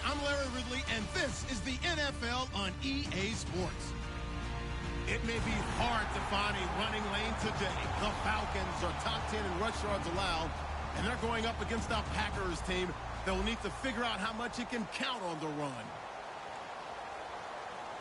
I'm Larry Ridley, and this is the NFL on EA Sports. It may be hard to find a running lane today. The Falcons are top 10 in rush yards allowed, and they're going up against a Packers team that will need to figure out how much it can count on the run.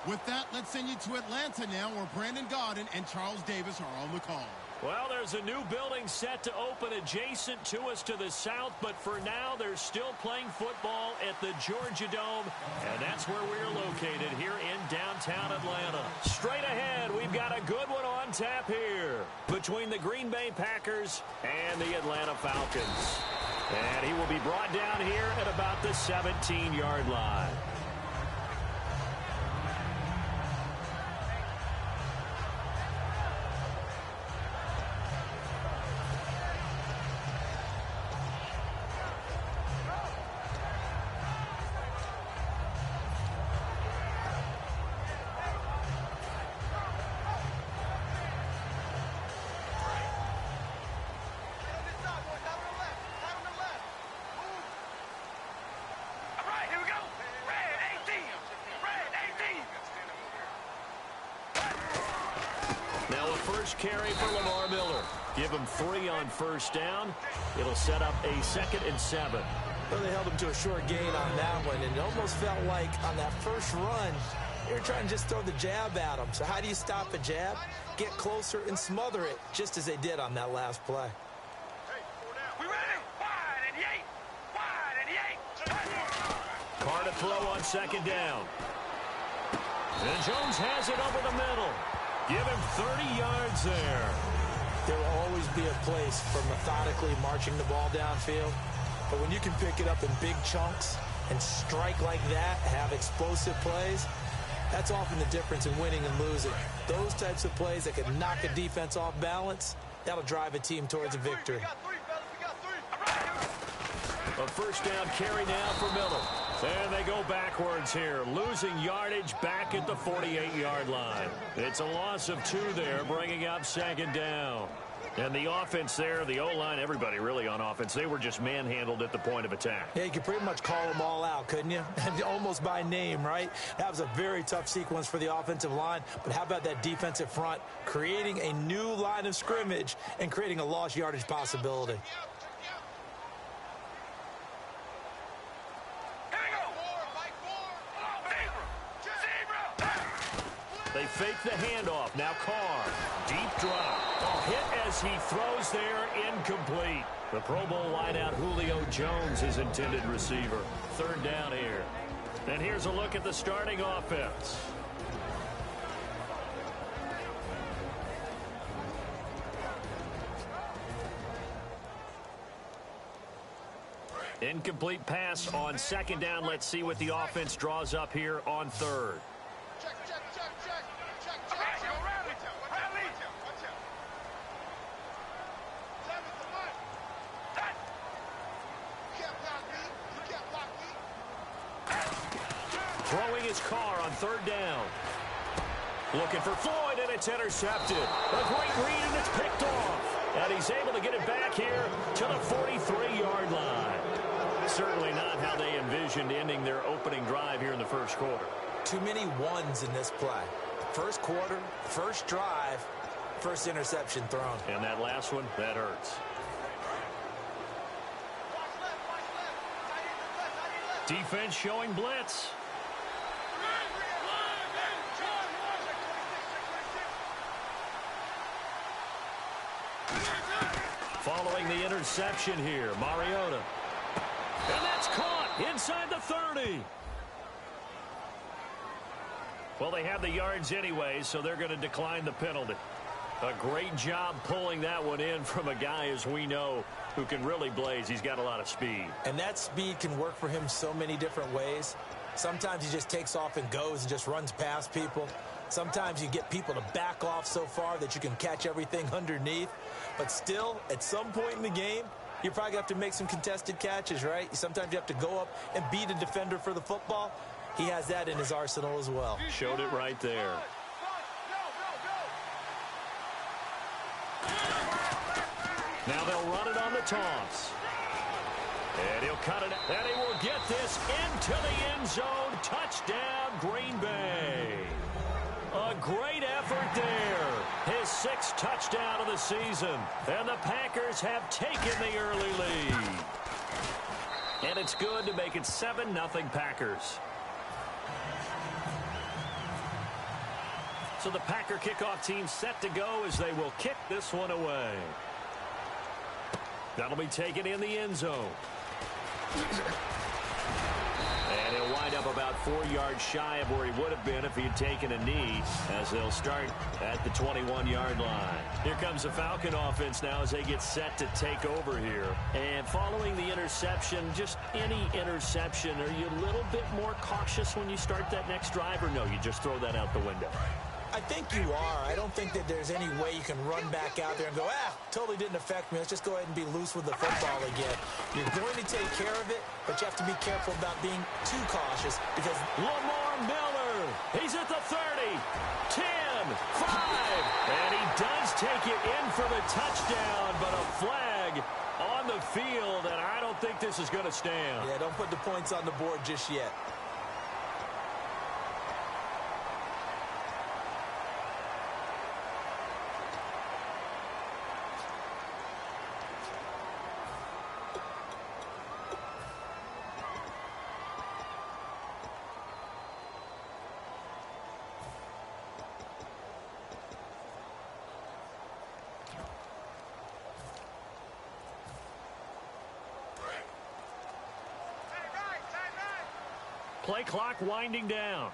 With that, let's send you to Atlanta now, where Brandon Gaudin and Charles Davis are on the call. Well, there's a new building set to open adjacent to us to the south, but for now, they're still playing football at the Georgia Dome, and that's where we're located here in downtown Atlanta. Straight ahead, we've got a good one on tap here between the Green Bay Packers and the Atlanta Falcons. And he will be brought down here at about the 17-yard line. Carry for Lamar Miller. Give him 3 on first down. It'll set up a 2nd and 7. Well, they held him to a short gain on that one, and it almost felt like on that first run, they were trying to just throw the jab at him. So how do you stop a jab? Get closer and smother it, just as they did on that last play. We ready? Wide and yay! Wide and yay! Carr to throw on 2nd down. And Jones has it over the middle. Give him 30 yards there. There will always be a place for methodically marching the ball downfield. But when you can pick it up in big chunks and strike like that, have explosive plays, that's often the difference in winning and losing. Those types of plays that can knock a defense off balance, that'll drive a team towards a victory. A first down carry now for Miller. And they go backwards here, losing yardage back at the 48-yard line. It's a loss of 2 there, bringing up 2nd down. And the offense there, the O-line, everybody really on offense, they were just manhandled at the point of attack. Yeah, you could pretty much call them all out, couldn't you? Almost by name, right? That was a very tough sequence for the offensive line. But how about that defensive front, creating a new line of scrimmage and creating a lost yardage possibility? They fake the handoff. Now Carr. Deep drop. A hit as he throws there. Incomplete. The Pro Bowl wideout Julio Jones, his intended receiver. 3rd down here. And here's a look at the starting offense. Incomplete pass on 2nd down. Let's see what the offense draws up here on 3rd. Throwing his Carr on 3rd down. Looking for Floyd, and it's intercepted. A great read, and it's picked off. And he's able to get it back here to the 43-yard line. Certainly not how they envisioned ending their opening drive here in the first quarter. Too many ones in this play. First quarter, first drive, first interception thrown. And that last one, that hurts. Defense showing blitz. Following the interception here, Mariota. And that's caught inside the 30. Well, they have the yards anyway, so they're going to decline the penalty. A great job pulling that one in from a guy, as we know, who can really blaze. He's got a lot of speed. And that speed can work for him so many different ways. Sometimes he just takes off and goes and just runs past people. Sometimes you get people to back off so far that you can catch everything underneath. But still, at some point in the game, you're probably going to have to make some contested catches, right? Sometimes you have to go up and beat a defender for the football. He has that in his arsenal as well. Showed it right there. Now they'll run it on the toss. And he'll cut it, and he will get this into the end zone. Touchdown, Green Bay. A great effort there. His 6th touchdown of the season. And the Packers have taken the early lead. And it's good to make it 7-0 Packers. So the Packer kickoff team set to go as they will kick this one away. That'll be taken in the end zone. And he'll wind up about 4 yards shy of where he would have been if he had taken a knee, as they'll start at the 21-yard line. Here comes the Falcon offense now as they get set to take over here. And following the interception, just any interception, are you a little bit more cautious when you start that next drive, or no, you just throw that out the window? I think you are. I don't think that there's any way you can run back out there and go, totally didn't affect me. Let's just go ahead and be loose with the football again. You're going to take care of it, but you have to be careful about being too cautious because Lamar Miller, he's at the 30, 10, 5, and he does take it in for the touchdown, but a flag on the field, and I don't think this is going to stand. Yeah, don't put the points on the board just yet. Play clock winding down.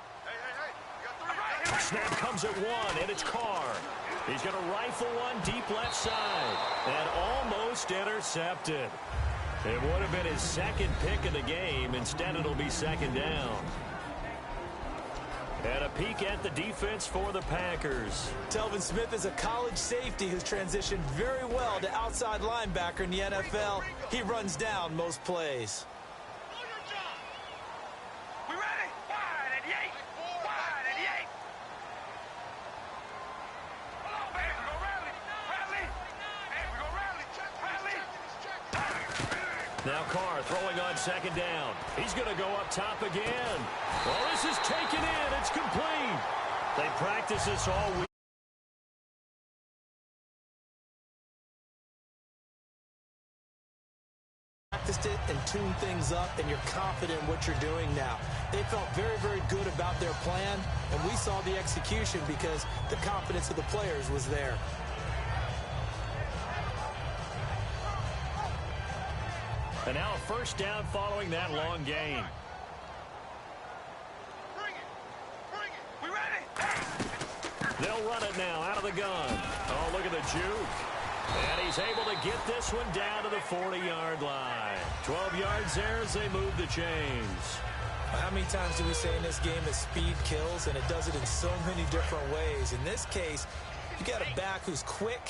Snap comes at 1, and it's Carr. He's going to rifle one deep left side, and almost intercepted. It would have been his 2nd pick of the game. Instead, it'll be 2nd down. And a peek at the defense for the Packers. Telvin Smith is a college safety who's transitioned very well to outside linebacker in the NFL. He runs down most plays. Now Carr throwing on 2nd down. He's going to go up top again. Well, this is taken in. It's complete. They practice this all week. Practiced it and tuned things up, and you're confident in what you're doing now. They felt very, very good about their plan, and we saw the execution because the confidence of the players was there. And now a 1st down following that long gain. Bring it. We ready? They'll run it now out of the gun. Oh, look at the juke. And he's able to get this one down to the 40-yard line. 12 yards there as they move the chains. How many times do we say in this game that speed kills, and it does it in so many different ways. In this case, you got a back who's quick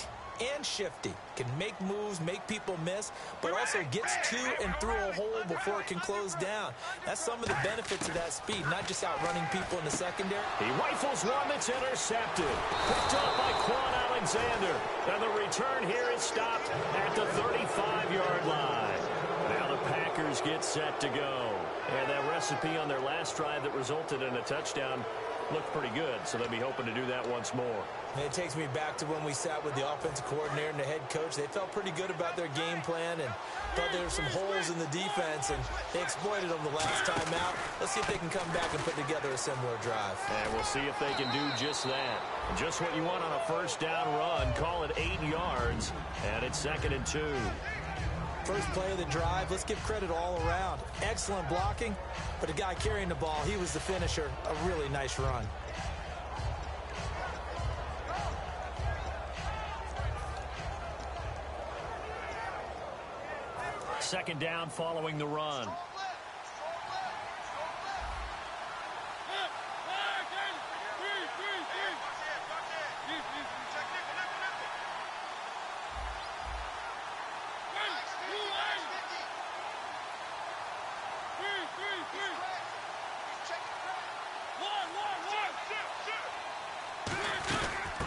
and shifty, can make moves, make people miss, but also gets to and through a hole before it can close down. That's some of the benefits of that speed, not just outrunning people in the secondary. He rifles one that's intercepted. Picked up by Quan Alexander. And the return here is stopped at the 35-yard line. Now the Packers get set to go. And that recipe on their last drive that resulted in a touchdown looked pretty good, so they'll be hoping to do that once more. And it takes me back to when we sat with the offensive coordinator and the head coach. They felt pretty good about their game plan and thought there were some holes in the defense, and they exploited them the last time out. Let's see if they can come back and put together a similar drive. And we'll see if they can do just that. Just what you want on a 1st down run. Call it 8 yards, and it's 2nd and 2. First play of the drive, let's give credit all around. Excellent blocking, but the guy carrying the ball, he was the finisher. A really nice run. Second down following the run.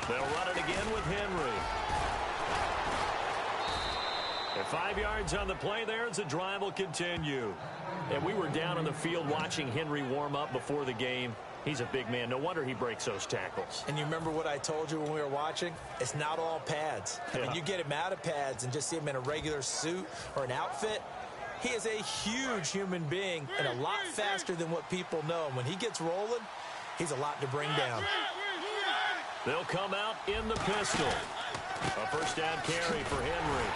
They'll run it again with Henry. And 5 yards on the play there as the drive will continue. And we were down on the field watching Henry warm up before the game. He's a big man. No wonder he breaks those tackles. And you remember what I told you when we were watching? It's not all pads. I mean, you get him out of pads and just see him in a regular suit or an outfit. He is a huge human being and a lot faster than what people know. And when he gets rolling, he's a lot to bring down. They'll come out in the pistol. A first down carry for Henry.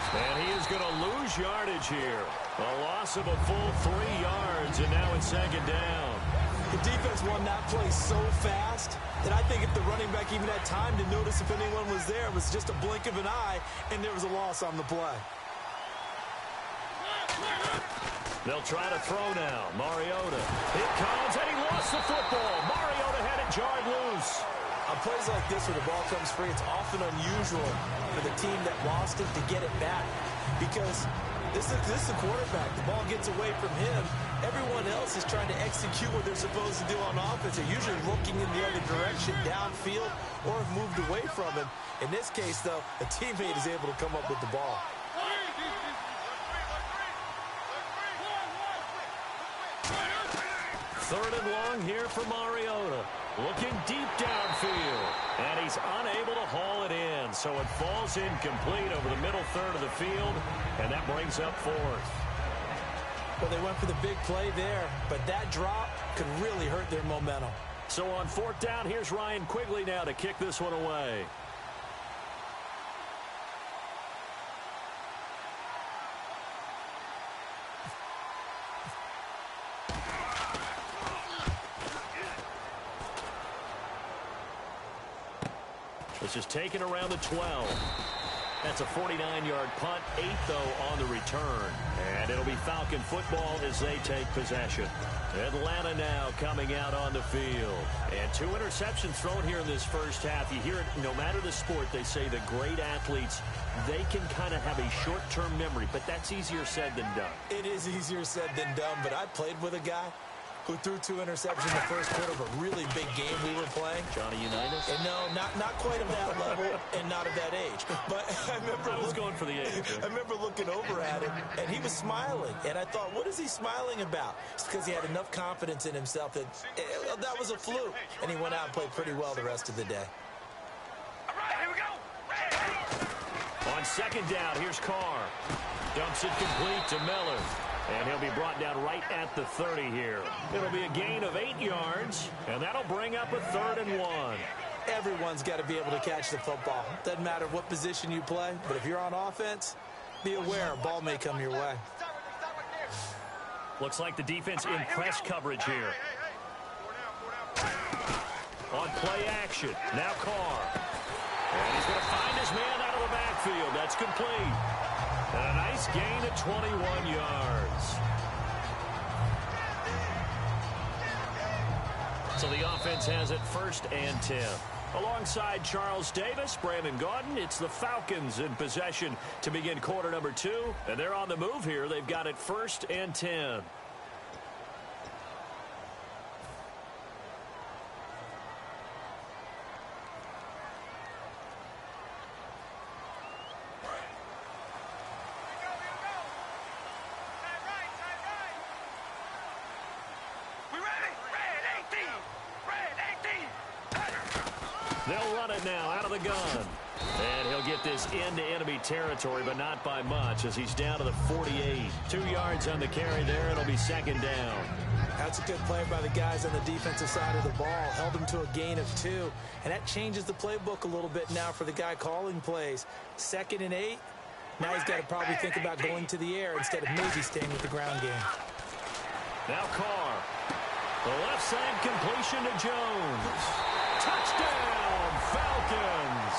And he is going to lose yardage here. A loss of a full 3 yards, and now it's second down. The defense won that play so fast that I think if the running back even had time to notice if anyone was there, it was just a blink of an eye, and there was a loss on the play. They'll try to throw now. Mariota. It comes, and he lost the football. Mariota had it jarred loose. On plays like this where the ball comes free, it's often unusual for the team that lost it to get it back because this is a quarterback. The ball gets away from him. Everyone else is trying to execute what they're supposed to do on offense. They're usually looking in the other direction, downfield, or have moved away from him. In this case, though, a teammate is able to come up with the ball. Third and long here for Mariota. Looking deep downfield. And he's unable to haul it in. So it falls incomplete over the middle third of the field. And that brings up fourth. Well, they went for the big play there. But that drop could really hurt their momentum. So on fourth down, here's Ryan Quigley now to kick this one away. This is taken around the 12. That's a 49-yard punt, 8, though, on the return. And it'll be Falcon football as they take possession. Atlanta now coming out on the field. And 2 interceptions thrown here in this first half. You hear it, no matter the sport, they say the great athletes, they can kind of have a short-term memory, but that's easier said than done. It is easier said than done, but I played with a guy who threw 2 interceptions in the first quarter of a really big game we were playing. Johnny Unitas? And no, not quite of that level and not of that age. But I was going for the age. I remember looking over at him, and he was smiling. And I thought, what is he smiling about? It's because he had enough confidence in himself that that was a fluke. And he went out and played pretty well the rest of the day. All right, here we go. On second down, here's Carr. Dumps it complete to Miller. And he'll be brought down right at the 30 here. It'll be a gain of 8 yards, and that'll bring up a 3rd and 1. Everyone's got to be able to catch the football. Doesn't matter what position you play, but if you're on offense, be aware a ball may come your way. Looks like the defense in press coverage here. On play action, now Carr. And he's going to find his man out of the backfield. That's complete. And a nice gain of 21 yards. So the offense has it 1st and 10. Alongside Charles Davis, Brandon Gaudin, it's the Falcons in possession to begin quarter number 2. And they're on the move here. They've got it 1st and 10. They'll run it now out of the gun. And he'll get this into enemy territory, but not by much as he's down to the 48. 2 yards on the carry there. It'll be second down. That's a good play by the guys on the defensive side of the ball. Held them to a gain of 2. And that changes the playbook a little bit now for the guy calling plays. 2nd and 8. Now he's got to probably think about going to the air instead of maybe staying with the ground game. Now Carr. The left side completion to Jones. Touchdown, Falcons.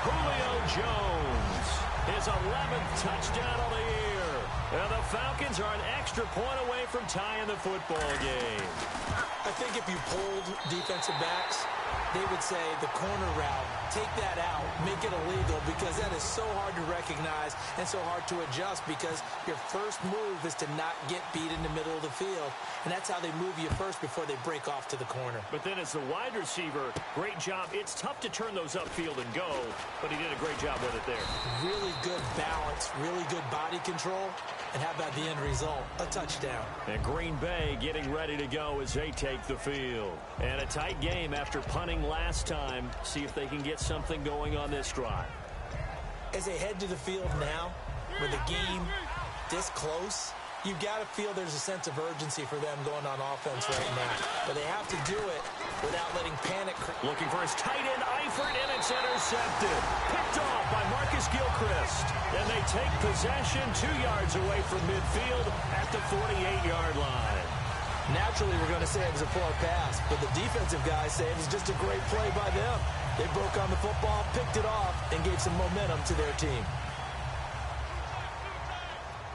Julio Jones, his 11th touchdown of the year. And the Falcons are an extra point away from tying the football game. I think if you polled defensive backs, they would say the corner route, take that out, make it illegal, because that is so hard to recognize and so hard to adjust, because your first move is to not get beat in the middle of the field, and that's how they move you first before they break off to the corner. But then as the wide receiver, great job. It's tough to turn those upfield and go, but he did a great job with it there. Really good balance, really good body control, and how about the end result? A touchdown. And Green Bay getting ready to go as they take the field. And a tight game after punting last time. See if they can get something going on this drive. As they head to the field now, with the game this close, you've got to feel there's a sense of urgency for them going on offense right now. But they have to do it without letting panic. Looking for his tight end, Eifert, and it's intercepted. Picked off by Marcus Gilchrist. And they take possession 2 yards away from midfield at the 48-yard line. Naturally, we're going to say it was a poor pass, but the defensive guys say it was just a great play by them. They broke on the football, picked it off, and gave some momentum to their team.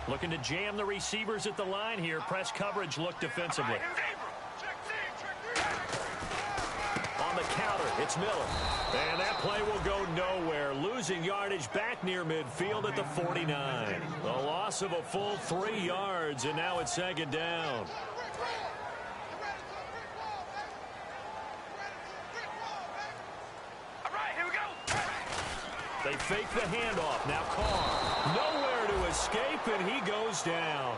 Looking to jam the receivers at the line here. Press coverage look defensively. On the counter, it's Miller. And that play will go nowhere. Losing yardage back near midfield at the 49. The loss of a full 3 yards, and now it's second down. They fake the handoff. Now Carr. Nowhere to escape, and he goes down.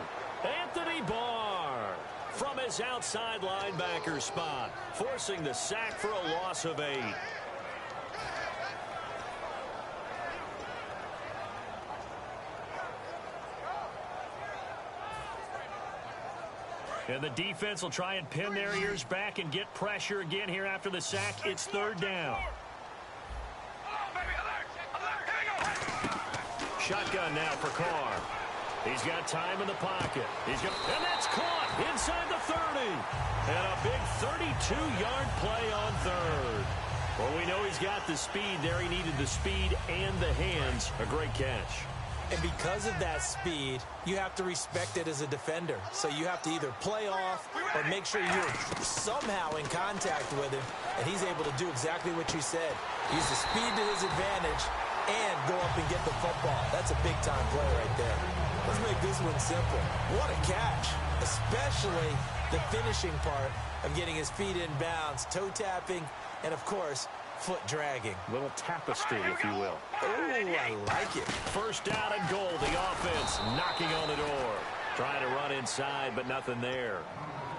Anthony Barr from his outside linebacker spot, forcing the sack for a loss of 8. And the defense will try and pin their ears back and get pressure again here after the sack. It's third down. Shotgun now for Carr. He's got time in the pocket. And that's caught inside the 30. And a big 32-yard play on third. Well, we know he's got the speed there. He needed the speed and the hands. A great catch. And because of that speed, you have to respect it as a defender. So you have to either play off or make sure you're somehow in contact with him. And he's able to do exactly what you said. Use the speed to his advantage and go up and get the football. That's a big-time play right there. Let's make this one simple. What a catch, especially the finishing part of getting his feet in bounds, toe tapping, and, of course, foot dragging. Little tapestry, if you will. Oh, I like it. First down and goal. The offense knocking on the door. Trying to run inside, but nothing there.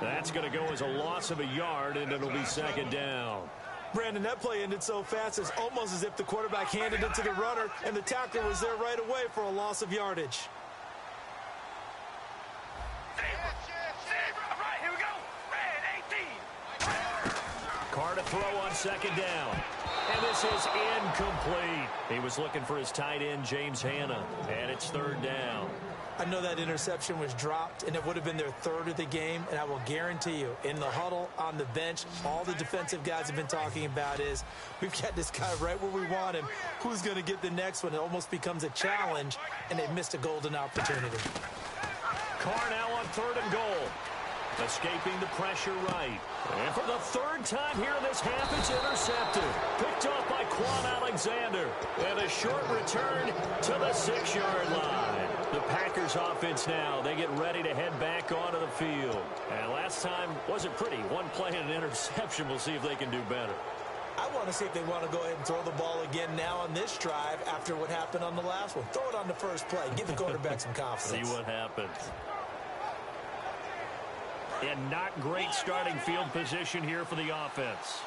That's going to go as a loss of a yard, and it'll be second down. Brandon, that play ended so fast, it's almost as if the quarterback handed it to the runner, and the tackler was there right away for a loss of yardage. Here we go. Red 18. Carr to throw on second down. And this is incomplete. He was looking for his tight end, James Hanna, and it's third down. I know that interception was dropped, and it would have been their third of the game, and I will guarantee you, in the huddle, on the bench, all the defensive guys have been talking about is, we've got this guy right where we want him. Who's going to get the next one? It almost becomes a challenge, and they missed a golden opportunity. Carr now on third and goal. Escaping the pressure right. And for the third time here in this half, it's intercepted. Picked off by Quan Alexander. And a short return to the 6-yard line. The Packers offense now, they get ready to head back onto the field. And last time wasn't pretty. One play and an interception. We'll see if they can do better. I want to see if they want to go ahead and throw the ball again now on this drive after what happened on the last one. Throw it on the first play. Give the quarterback some confidence. See what happens. And not great starting field position here for the offense.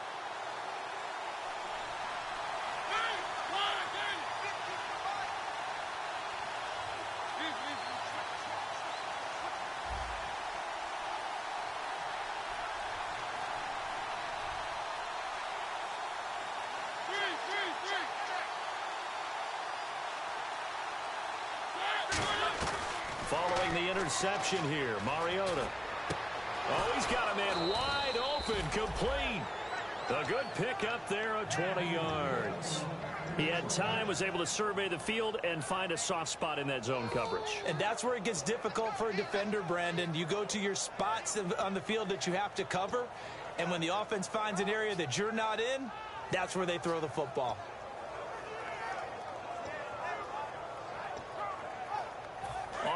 Following the interception here, Mariota. Oh, he's got a man wide open, complete. A good pickup there of 20 yards. He had time, was able to survey the field and find a soft spot in that zone coverage. And that's where it gets difficult for a defender, Brandon. You go to your spots on the field that you have to cover, and when the offense finds an area that you're not in, That's where they throw the football.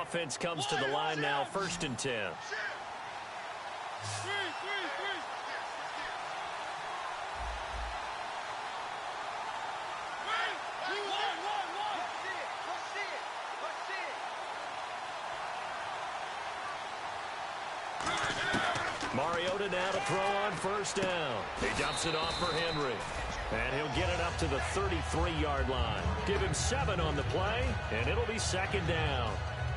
Offense comes to the line now, 1st and 10. Mariota now to throw on 1st down. He dumps it off for Henry. And he'll get it up to the 33-yard line. Give him 7 on the play, and it'll be 2nd down.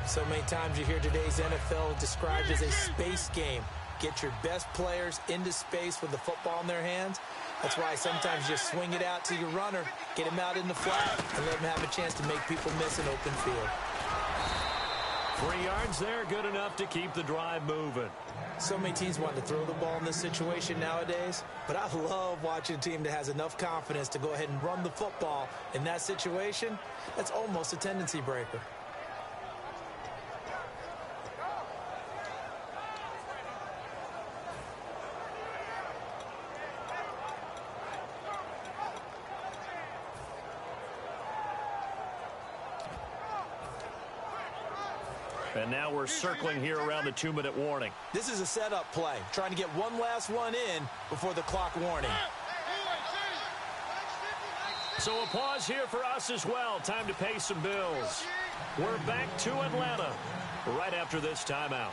So many times you hear today's NFL described as a space game. Get your best players into space with the football in their hands. That's why sometimes you just swing it out to your runner, get him out in the flat, and let him have a chance to make people miss an open field. 3 yards there, good enough to keep the drive moving. So many teams want to throw the ball in this situation nowadays, but I love watching a team that has enough confidence to go ahead and run the football in that situation. That's almost a tendency breaker. And now we're circling here around the 2-minute warning. This is a setup play, trying to get one last one in before the clock warning. So a pause here for us as well. Time to pay some bills. We're back to Atlanta right after this timeout.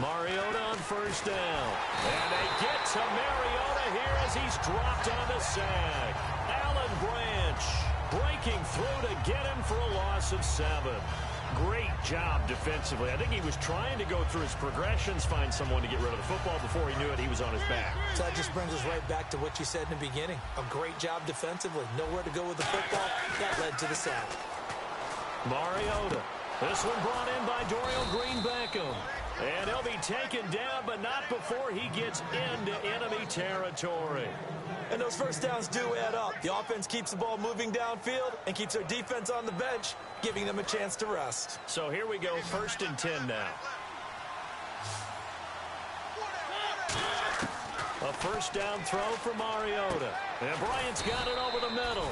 Mariota on 1st down. And they get to Mariota here as he's dropped on the sack. Allen Branch breaking through to get him for a loss of 7. Great job defensively. I think he was trying to go through his progressions, find someone to get rid of the football. Before he knew it, he was on his back. So that just brings us right back to what you said in the beginning. A great job defensively. Nowhere to go with the football. That led to the sack. Mariota. This one brought in by Dorial Green-Beckham. And he'll be taken down, but not before he gets into enemy territory. And those 1st downs do add up. The offense keeps the ball moving downfield and keeps their defense on the bench, giving them a chance to rest. So here we go, 1st and 10 now. A 1st down throw for Mariota. And Bryant's got it over the middle.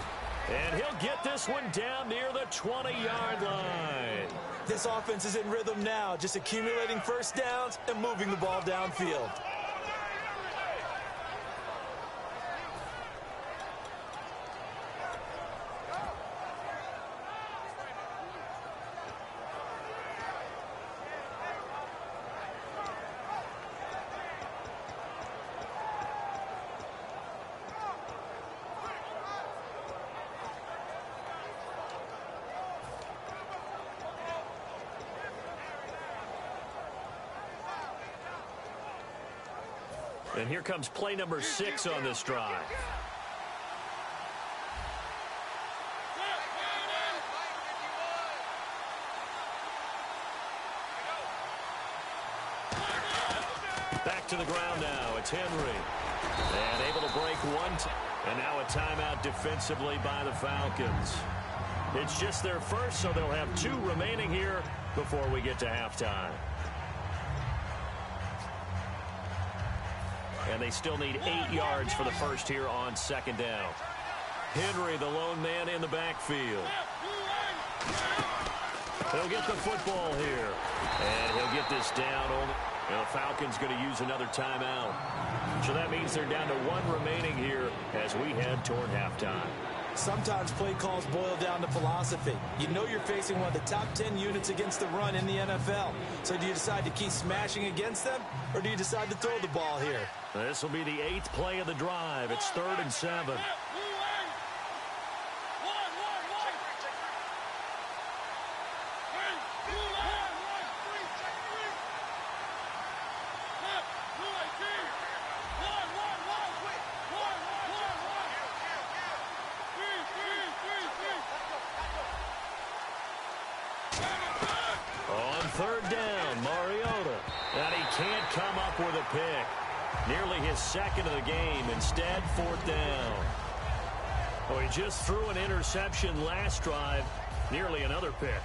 And he'll get this one down near the 20-yard line. This offense is in rhythm now, just accumulating 1st downs and moving the ball downfield. And here comes play number 6 on this drive. Back to the ground now. It's Henry. And able to break one. And now a timeout defensively by the Falcons. It's just their first, so they'll have 2 remaining here before we get to halftime. And they still need 8 yards for the first here on 2nd down. Henry, the lone man in the backfield. He'll get the football here. And he'll get this down. And the Falcons going to use another timeout. So that means they're down to 1 remaining here as we head toward halftime. Sometimes play calls boil down to philosophy. You know you're facing one of the top 10 units against the run in the NFL. So do you decide to keep smashing against them, or do you decide to throw the ball here? This will be the 8th play of the drive. It's 3rd and 7. On 3rd down, Mariota. And he can't come up with a pick. Nearly his his second of the game. Instead, 4th down. Well, he just threw an interception last drive. Nearly another pick.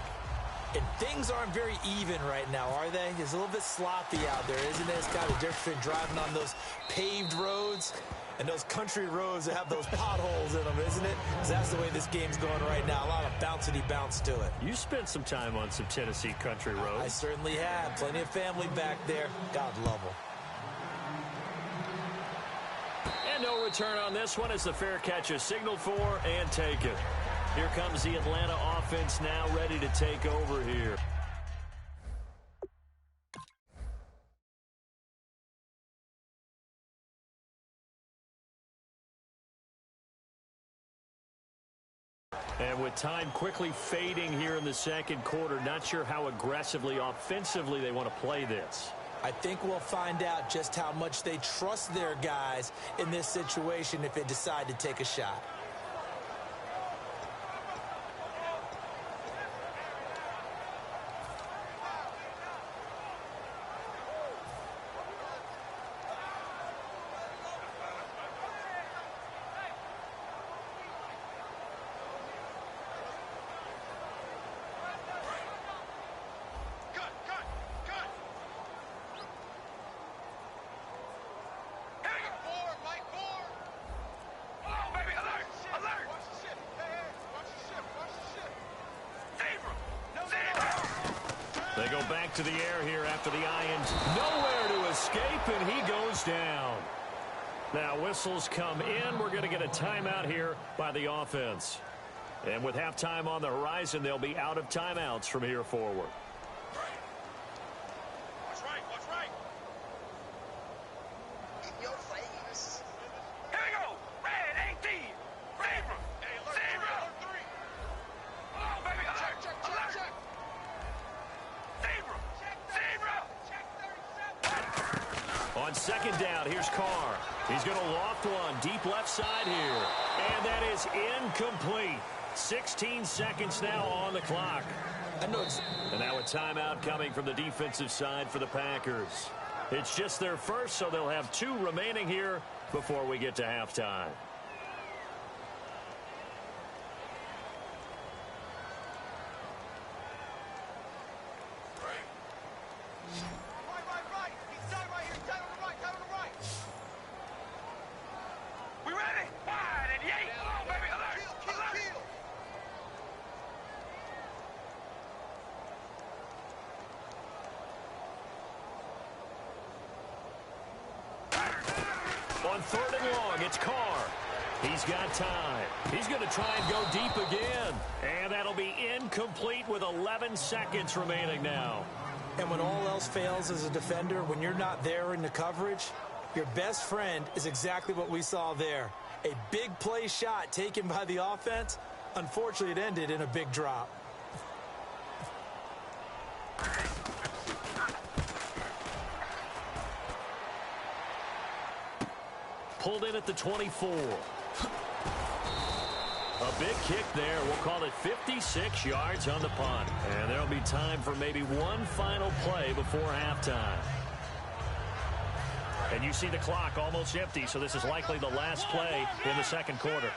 And things aren't very even right now, are they? It's a little bit sloppy out there, isn't it? It's got a difference between driving on those paved roads and those country roads that have those potholes in them, isn't it? Because that's the way this game's going right now. A lot of bouncy bounce to it. You spent some time on some Tennessee country roads. I certainly have. Plenty of family back there. God love them. And no return on this one as the fair catch is signaled for and taken. Here comes the Atlanta offense now ready to take over here. And with time quickly fading here in the second quarter, not sure how aggressively, offensively they want to play this. I think we'll find out just how much they trust their guys in this situation if they decide to take a shot. They go back to the air here after the Ions. Nowhere to escape, and he goes down. Now whistles come in. We're going to get a timeout here by the offense. And with halftime on the horizon, they'll be out of timeouts from here forward. What's right? What's right? In your face. Here we go. Red 18. Zebra. Zebra. Oh, baby. Alert. Check. Alert. Zebra. Zebra. On second down, here's Carr. He's going to loft one deep left side here. And that is incomplete. 16 seconds now on the clock. And now a timeout coming from the defensive side for the Packers. It's just their first, so they'll have 2 remaining here before we get to halftime. Right. He's down right here. Down on the right. Down on the right. We ready? Wide and yay. Oh, baby. Alert. Kill. On third and long, it's Carr. He's got time. He's going to try and go deep again. And that'll be incomplete with 11 seconds remaining now. And when all else fails as a defender, when you're not there in the coverage, your best friend is exactly what we saw there. A big play shot taken by the offense. Unfortunately, it ended in a big drop. Pulled in at the 24. A big kick there. We'll call it 56 yards on the punt. And there'll be time for maybe one final play before halftime. And you see the clock almost empty, so this is likely the last play in the second quarter.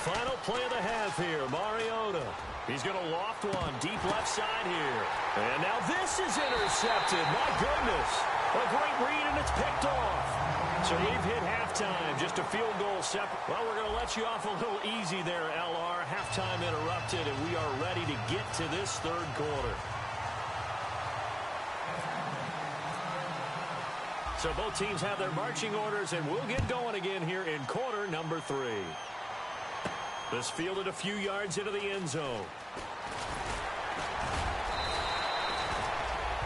Final play of the half here, Mariota. He's going to loft one deep left side here. And now this is intercepted. My goodness. A great read, and it's picked off. So we've hit halftime. Just a field goal separate. Well, we're going to let you off a little easy there, LR. Halftime interrupted, and we are ready to get to this third quarter. So both teams have their marching orders, and we'll get going again here in quarter number 3. This fielded a few yards into the end zone.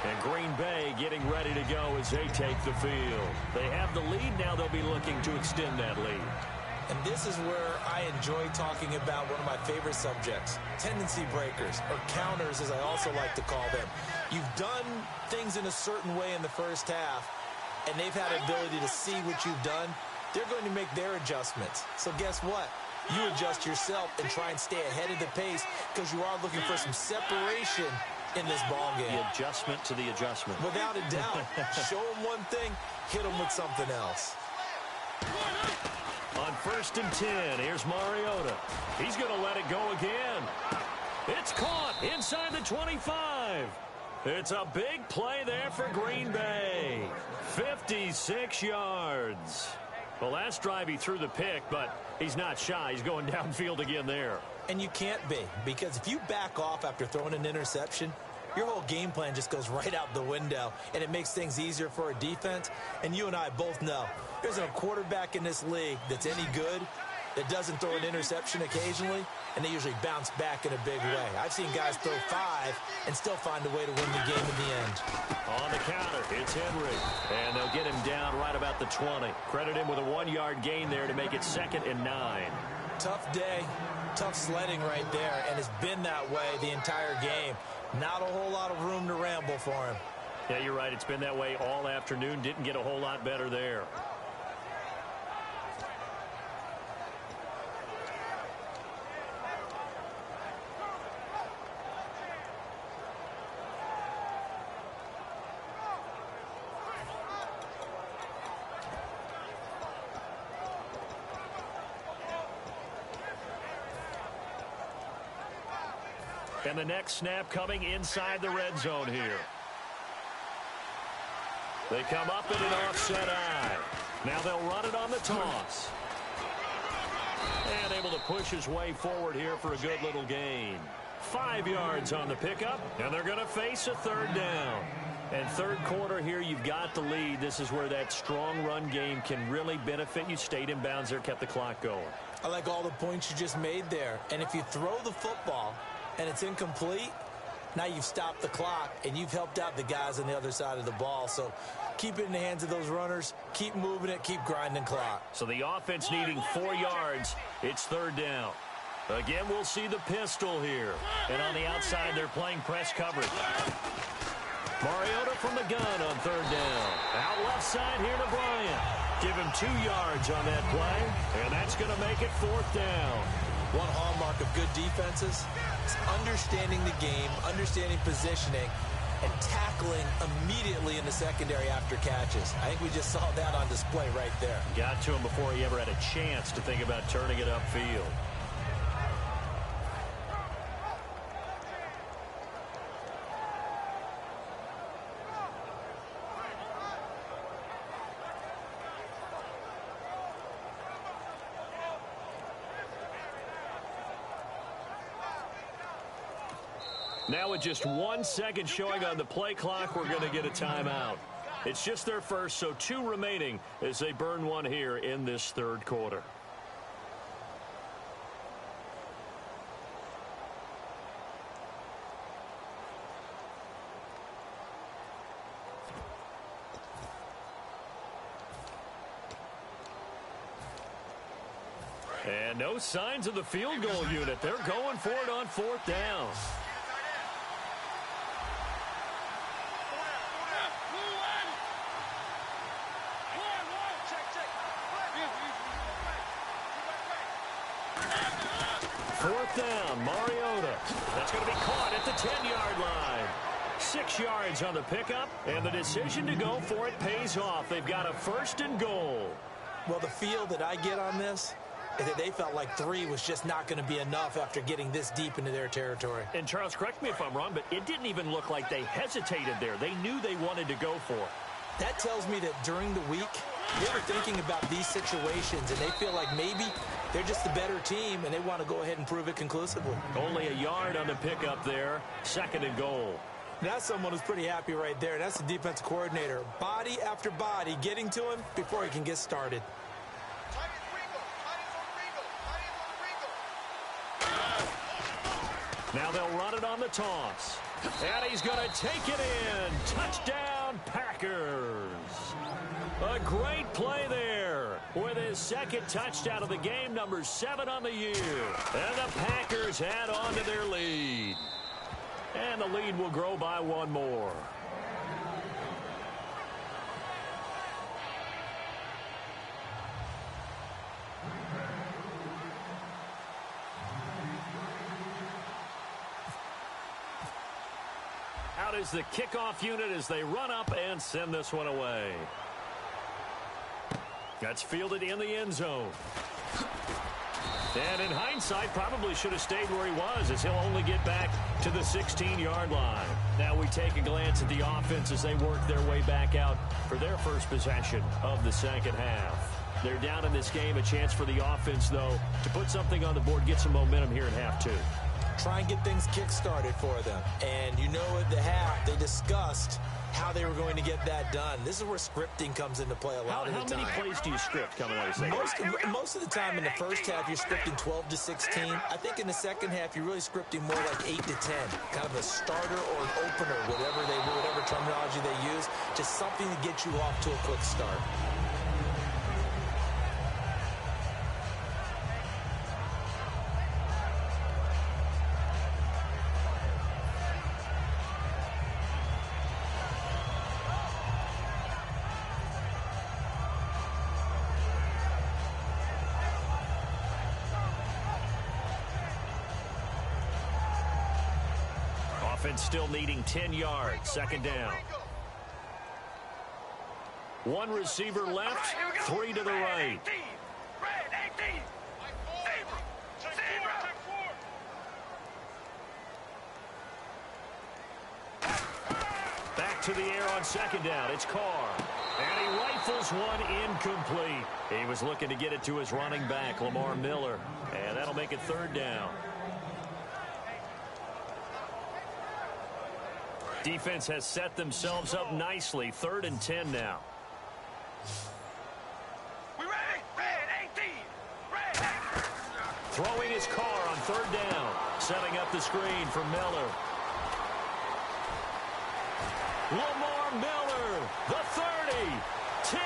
And Green Bay getting ready to go as they take the field. They have the lead. Now they'll be looking to extend that lead. And this is where I enjoy talking about one of my favorite subjects, tendency breakers, or counters as I also like to call them. You've done things in a certain way in the first half, and they've had the ability to see what you've done, they're going to make their adjustments. So guess what? You adjust yourself and try and stay ahead of the pace because you are looking for some separation in this ball game. The adjustment to the adjustment. Without a doubt. Show them one thing, hit them with something else. On 1st and 10, here's Mariota. He's going to let it go again. It's caught inside the 25. It's a big play there for Green Bay. 56 yards. The last drive he threw the pick, but he's not shy. He's going downfield again there. And you can't be, because if you back off after throwing an interception, your whole game plan just goes right out the window, and it makes things easier for a defense. And you and I both know there's a quarterback in this league that's any good that doesn't throw an interception occasionally, and they usually bounce back in a big way. I've seen guys throw 5 and still find a way to win the game in the end. On the counter, it's Henry. And they'll get him down right about the 20. Credit him with a 1-yard gain there to make it 2nd and 9. Tough day, tough sledding right there, and it's been that way the entire game. Not a whole lot of room to ramble for him. Yeah, you're right. It's been that way all afternoon. Didn't get a whole lot better there. And the next snap coming inside the red zone here. They come up in an offset eye. Now they'll run it on the toss. And able to push his way forward here for a good little gain. 5 yards on the pickup, and they're going to face a 3rd down. And 3rd quarter here, you've got the lead. This is where that strong run game can really benefit you. Stayed in bounds there, kept the clock going. I like all the points you just made there. And if you throw the football and it's incomplete, now you've stopped the clock and you've helped out the guys on the other side of the ball. So keep it in the hands of those runners. Keep moving it. Keep grinding clock. So the offense needing 4 yards. It's 3rd down. Again, we'll see the pistol here. And on the outside, they're playing press coverage. Mariota from the gun on 3rd down. Out left side here to Bryant. Give him 2 yards on that play. And that's going to make it 4th down. One hallmark of good defenses is understanding the game, understanding positioning, and tackling immediately in the secondary after catches. I think we just saw that on display right there. Got to him before he ever had a chance to think about turning it upfield. Now with just 1 second showing on the play clock, we're going to get a timeout. It's just their first, so 2 remaining as they burn one here in this 3rd quarter. And no signs of the field goal unit. They're going for it on 4th down. Down, Mariota. That's going to be caught at the 10-yard line. 6 yards on the pickup, and the decision to go for it pays off. They've got a 1st and goal. Well, the feel that I get on this is that they felt like 3 was just not going to be enough after getting this deep into their territory. And Charles, correct me if I'm wrong, but it didn't even look like they hesitated there. They knew they wanted to go for it. That tells me that during the week, they were thinking about these situations, and they feel like maybe they're just the better team, and they want to go ahead and prove it conclusively. Only a yard on the pickup there. 2nd and goal. That's someone who's pretty happy right there. That's the defense coordinator. Body after body getting to him before he can get started. Now they'll run it on the toss. And he's going to take it in. Touchdown, Packers. A great play there with his 2nd touchdown of the game, number 7 on the year. And the Packers add on to their lead. And the lead will grow by 1 more. Out is the kickoff unit as they run up and send this one away. That's fielded in the end zone. And in hindsight, probably should have stayed where he was, as he'll only get back to the 16-yard line. Now we take a glance at the offense as they work their way back out for their first possession of the second half. They're down in this game. A chance for the offense, though, to put something on the board, get some momentum here in half two. Try and get things kick-started for them. And you know at the half, they discussed how they were going to get that done. This is where scripting comes into play a lot of the time. How many plays do you script coming out of the second half? Most of the time in the first half, you're scripting 12 to 16. I think in the second half, you're really scripting more like 8 to 10. Kind of a starter or an opener, whatever terminology they use. Just something to get you off to a quick start. Offense still needing 10 yards. Second down. One receiver left, 3 to the right. Back to the air on second down. It's Carr. And he rifles one incomplete. He was looking to get it to his running back, Lamar Miller. And that'll make it third down. Defense has set themselves up nicely. 3rd and 10 now. We ready? Red 18. Red 18. Throwing his Carr on 3rd down. Setting up the screen for Miller. Lamar Miller, the 30, 10,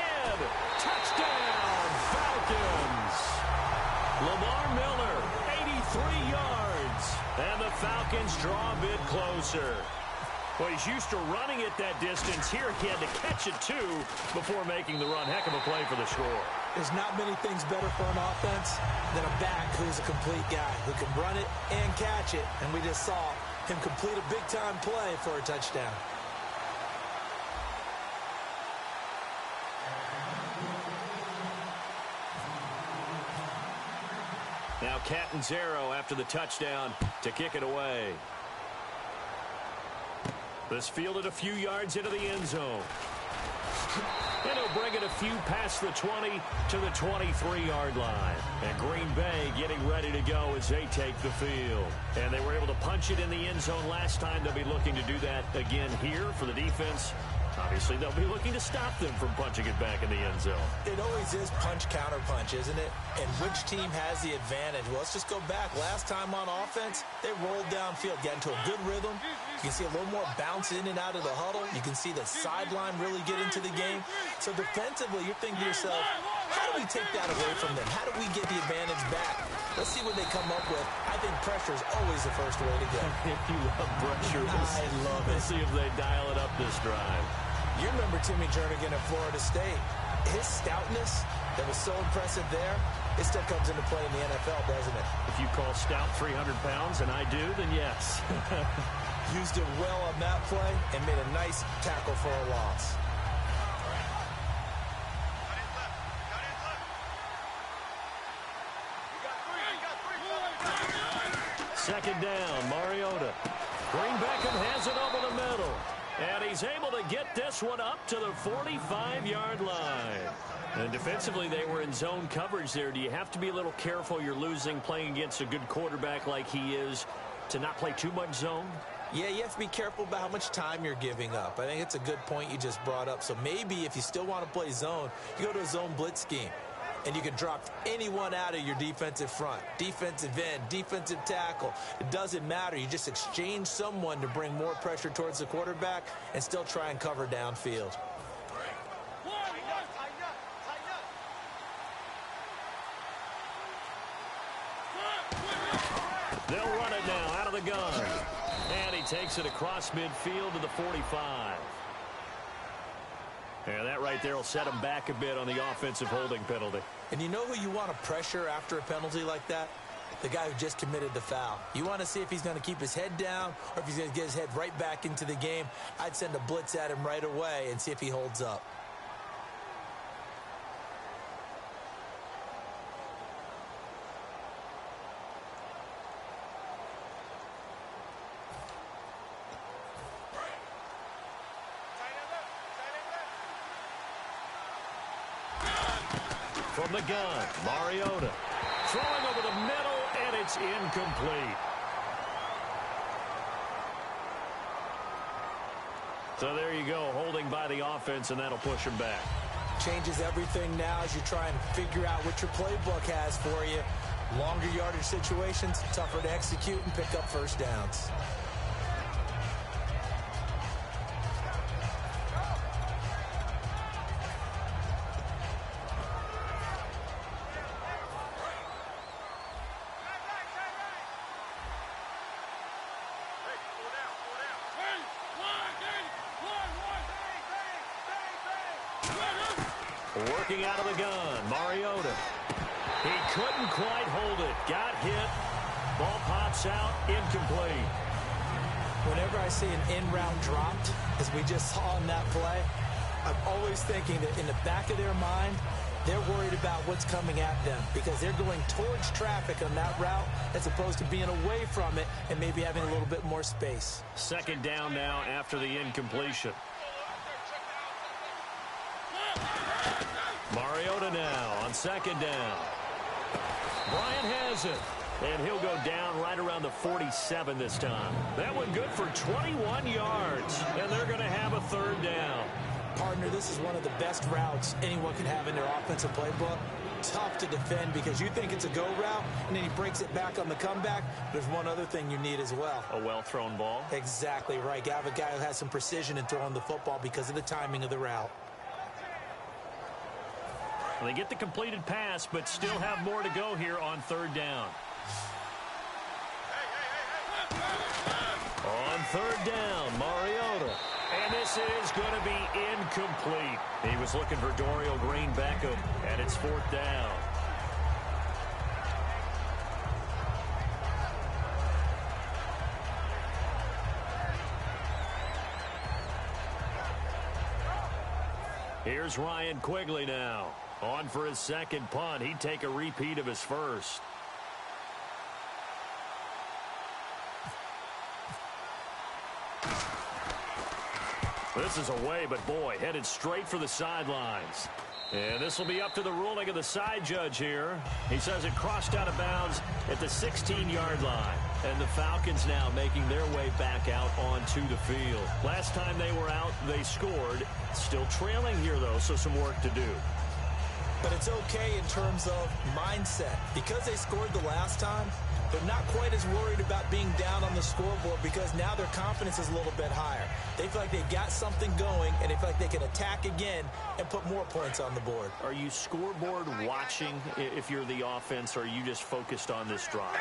touchdown, Falcons. Lamar Miller, 83 yards. And the Falcons draw a bit closer. Well, he's used to running it that distance. Here he had to catch it, too, before making the run. Heck of a play for the score. There's not many things better for an offense than a back who's a complete guy who can run it and catch it. And we just saw him complete a big-time play for a touchdown. Now Catanzaro after the touchdown to kick it away. This fielded a few yards into the end zone. And he'll bring it a few past the 20 to the 23-yard line. And Green Bay getting ready to go as they take the field. And they were able to punch it in the end zone last time. They'll be looking to do that again here for the defense. Obviously, they'll be looking to stop them from punching it back in the end zone. It always is punch-counter-punch, isn't it? And which team has the advantage? Well, let's just go back. Last time on offense, they rolled downfield, got into a good rhythm. You can see a little more bounce in and out of the huddle. You can see the sideline really get into the game. So defensively, you're thinking to yourself, how do we take that away from them? How do we get the advantage back? Let's see what they come up with. I think pressure is always the first way to go. If you love pressure, I love it. Let's see if they dial it up this drive. You remember Timmy Jernigan at Florida State. His stoutness that was so impressive there, it still comes into play in the NFL, doesn't it? If you call stout 300 pounds, and I do, then yes. Used it well on that play and made a nice tackle for a loss. Second down, Mariota. Green Beckham has it over the middle. And he's able to get this one up to the 45-yard line. And defensively, they were in zone coverage there. Do you have to be a little careful? You're losing playing against a good quarterback like he is to not play too much zone? Yeah, you have to be careful about how much time you're giving up. I think it's a good point you just brought up. So maybe if you still want to play zone, you go to a zone blitz scheme. And you can drop anyone out of your defensive front. Defensive end, defensive tackle. It doesn't matter. You just exchange someone to bring more pressure towards the quarterback and still try and cover downfield. They'll run it now out of the gun. And he takes it across midfield to the 45. And that right there will set him back a bit on the offensive holding penalty. And you know who you want to pressure after a penalty like that? The guy who just committed the foul. You want to see if he's going to keep his head down or if he's going to get his head right back into the game. I'd send a blitz at him right away and see if he holds up. From the gun, Mariota. Throwing over the middle, and it's incomplete. So there you go, holding by the offense, and that'll push him back. Changes everything now as you try and figure out what your playbook has for you. Longer yardage situations, tougher to execute and pick up first downs. Working out of the gun, Mariota. He couldn't quite hold it. Got hit. Ball pops out, incomplete. Whenever I see an in-route dropped, as we just saw in that play, I'm always thinking that in the back of their mind, they're worried about what's coming at them because they're going towards traffic on that route as opposed to being away from it and maybe having a little bit more space. Second down now after the incompletion. Mariota now on second down. Bryant has it. And he'll go down right around the 47 this time. That one good for 21 yards. And they're going to have a third down. Partner, this is one of the best routes anyone can have in their offensive playbook. Tough to defend because you think it's a go route, and then he breaks it back on the comeback. There's one other thing you need as well. A well-thrown ball. Exactly right. You have a guy who has some precision in throwing the football because of the timing of the route. Well, they get the completed pass, but still have more to go here on third down. On third down, Mariota. And this is going to be incomplete. He was looking for Dorial Green-Beckham, and it's fourth down. Here's Ryan Quigley now. On for his second punt. He'd take a repeat of his first. This is away, but boy, headed straight for the sidelines. And this will be up to the ruling of the side judge here. He says it crossed out of bounds at the 16-yard line. And the Falcons now making their way back out onto the field. Last time they were out, they scored. Still trailing here, though, so some work to do. But it's okay in terms of mindset. Because they scored the last time, they're not quite as worried about being down on the scoreboard because now their confidence is a little bit higher. They feel like they've got something going, and they feel like they can attack again and put more points on the board. Are you scoreboard watching if you're the offense, or are you just focused on this drive?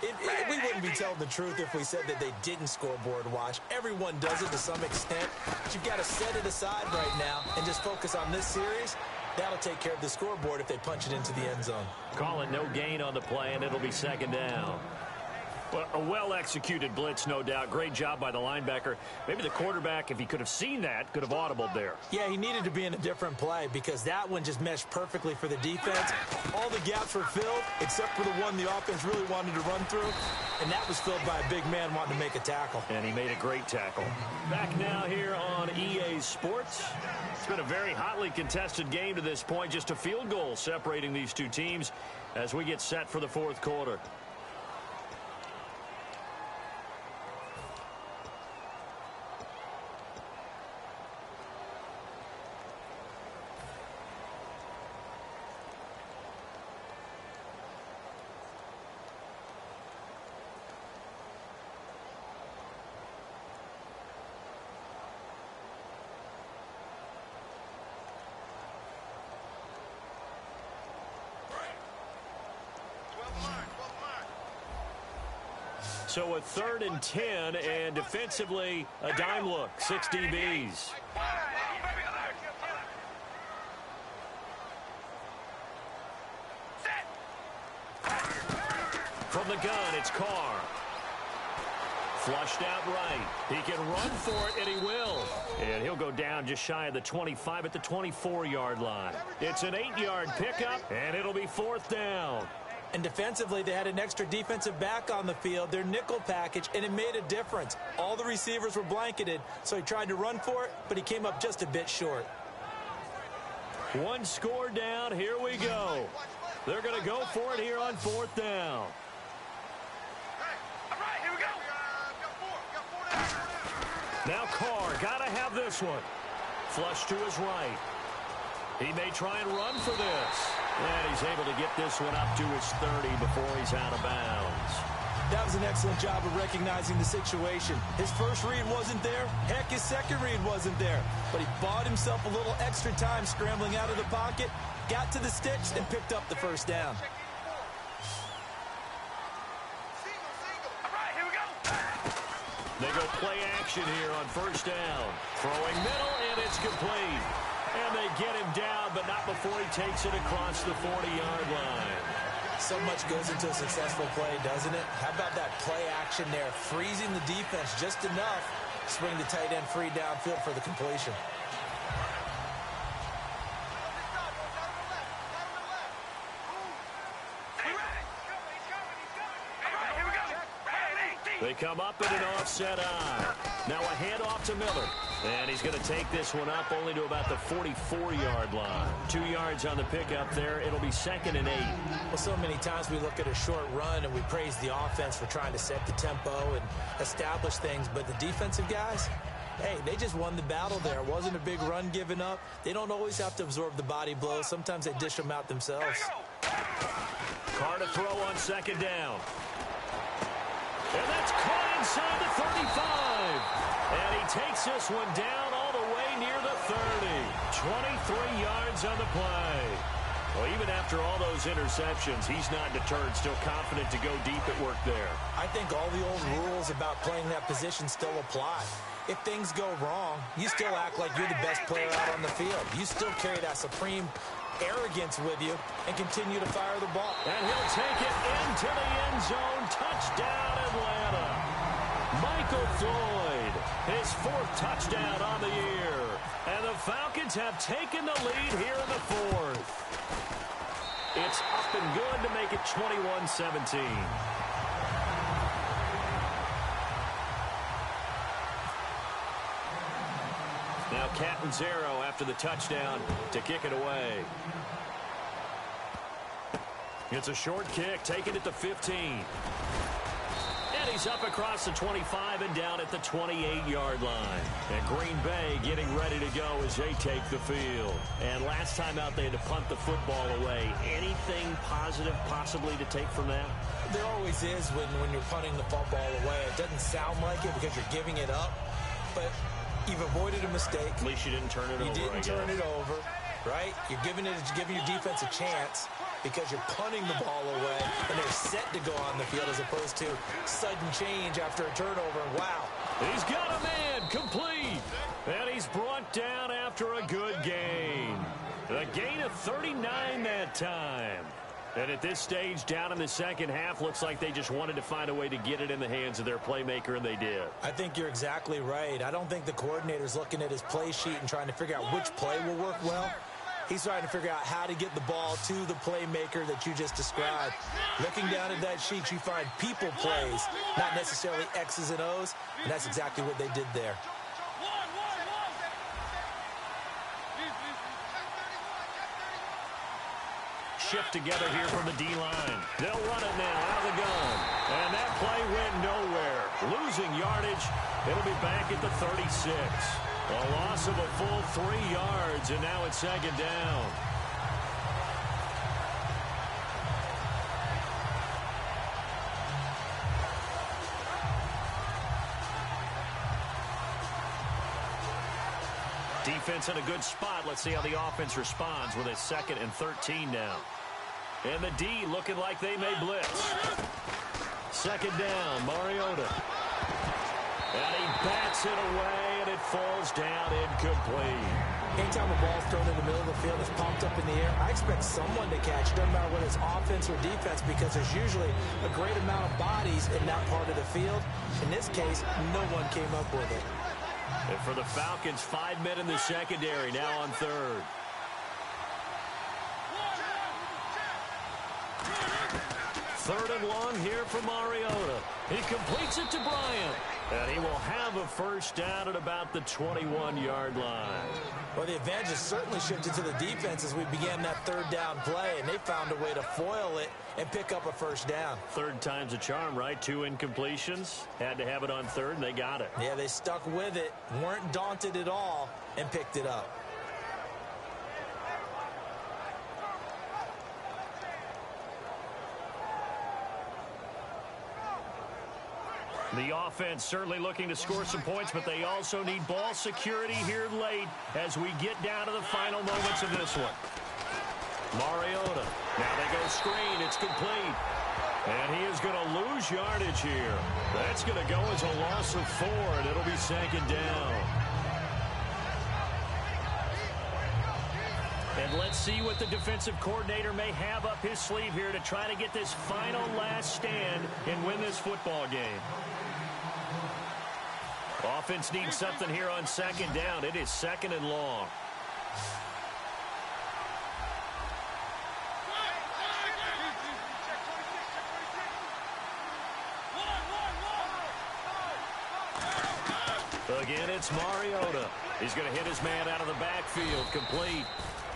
We wouldn't be telling the truth if we said that they didn't scoreboard watch. Everyone does it to some extent. But you've got to set it aside right now and just focus on this series. That'll take care of the scoreboard if they punch it into the end zone. Call it no gain on the play, and it'll be second down. Well, a well-executed blitz, no doubt. Great job by the linebacker. Maybe the quarterback, if he could have seen that, could have audibled there. Yeah, he needed to be in a different play because that one just meshed perfectly for the defense. All the gaps were filled except for the one the offense really wanted to run through, and that was filled by a big man wanting to make a tackle. And he made a great tackle. Back now here on EA Sports. It's been a very hotly contested game to this point. Just a field goal separating these two teams as we get set for the fourth quarter. So a 3rd and 10, and defensively, a dime look, 6 DBs. From From the gun, it's Carr. Flushed out right. He can run for it, and he will. And he'll go down just shy of the 25 at the 24-yard line. It's an 8-yard pickup, and it'll be 4th down. And defensively, they had an extra defensive back on the field, their nickel package, and it made a difference. All the receivers were blanketed, so he tried to run for it, but he came up just a bit short. One score down. Here we go. They're going to go for it here on 4th down. Now Carr, got to have this one. Flush to his right. He may try and run for this. And he's able to get this one up to his 30 before he's out of bounds. That was an excellent job of recognizing the situation. His first read wasn't there. Heck, his second read wasn't there. But he bought himself a little extra time scrambling out of the pocket, got to the sticks, and picked up the first down. They go play action here on 1st down. Throwing middle, and it's complete. And they get him down, but not before he takes it across the 40-yard line. So much goes into a successful play, doesn't it? How about that play action there, freezing the defense just enough to bring the tight end free downfield for the completion. They come up in an offset eye. Now a handoff to Miller. And he's going to take this one up only to about the 44-yard line. 2 yards on the pickup there. It'll be 2nd and 8. Well, so many times we look at a short run and we praise the offense for trying to set the tempo and establish things. But the defensive guys, hey, they just won the battle there. It wasn't a big run given up. They don't always have to absorb the body blows. Sometimes they dish them out themselves. Carr to throw on 2nd down. And that's caught inside the 35. And he takes this one down all the way near the 30. 23 yards on the play. Well, even after all those interceptions, he's not deterred, still confident to go deep at work there. I think all the old rules about playing that position still apply. If things go wrong, you still act like you're the best player out on the field. You still carry that supreme arrogance with you and continue to fire the ball. And he'll take it into the end zone. Touchdown, Atlanta. Michael Floyd, his 4th touchdown on the year. And the Falcons have taken the lead here in the 4th. It's up and good to make it 21-17. Now Catanzaro after the touchdown to kick it away. It's a short kick, taken at the 15. And he's up across the 25 and down at the 28-yard line. And Green Bay getting ready to go as they take the field. And last time out, they had to punt the football away. Anything positive possibly to take from that? There always is when you're punting the football away. It doesn't sound like it because you're giving it up, but you've avoided a mistake. At least you didn't turn it over, You didn't turn it over, right? You're giving your defense a chance because you're punting the ball away, and they're set to go on the field as opposed to sudden change after a turnover. And wow. He's got a man complete. And he's brought down after a good gain. A gain of 39 that time. And at this stage, down in the second half, looks like they just wanted to find a way to get it in the hands of their playmaker, and they did. I think you're exactly right. I don't think the coordinator's looking at his play sheet and trying to figure out which play will work well. He's trying to figure out how to get the ball to the playmaker that you just described. Looking down at that sheet, you find people plays, not necessarily X's and O's, and that's exactly what they did there. Shift together here from the D-line. They'll run it now out of the gun. And that play went nowhere. Losing yardage. It'll be back at the 36. A loss of a full 3 yards, and now it's 2nd down. Defense in a good spot. Let's see how the offense responds with a 2nd and 13 now. And the D looking like they may blitz. 2nd down, Mariota. And he bats it away, and it falls down incomplete. Anytime a ball's thrown in the middle of the field, it's popped up in the air, I expect someone to catch it, doesn't matter whether it's offense or defense, because there's usually a great amount of bodies in that part of the field. In this case, no one came up with it. And for the Falcons, 5 men in the secondary, now on third. Third and long here for Mariota. He completes it to Bryant. And he will have a first down at about the 21-yard line. Well, the advantage has certainly shifted to the defense as we began that third down play, and they found a way to foil it and pick up a first down. Third time's a charm, right? 2 incompletions. Had to have it on third, and they got it. Yeah, they stuck with it, weren't daunted at all, and picked it up. The offense certainly looking to score some points, but they also need ball security here late as we get down to the final moments of this one. Mariota. Now they go screen. It's complete. And he is going to lose yardage here. That's going to go as a loss of 4, and it'll be second down. And let's see what the defensive coordinator may have up his sleeve here to try to get this final last stand and win this football game. Offense needs something here on second down. It is second and long. Again, it's Mariota. He's going to hit his man out of the backfield, complete.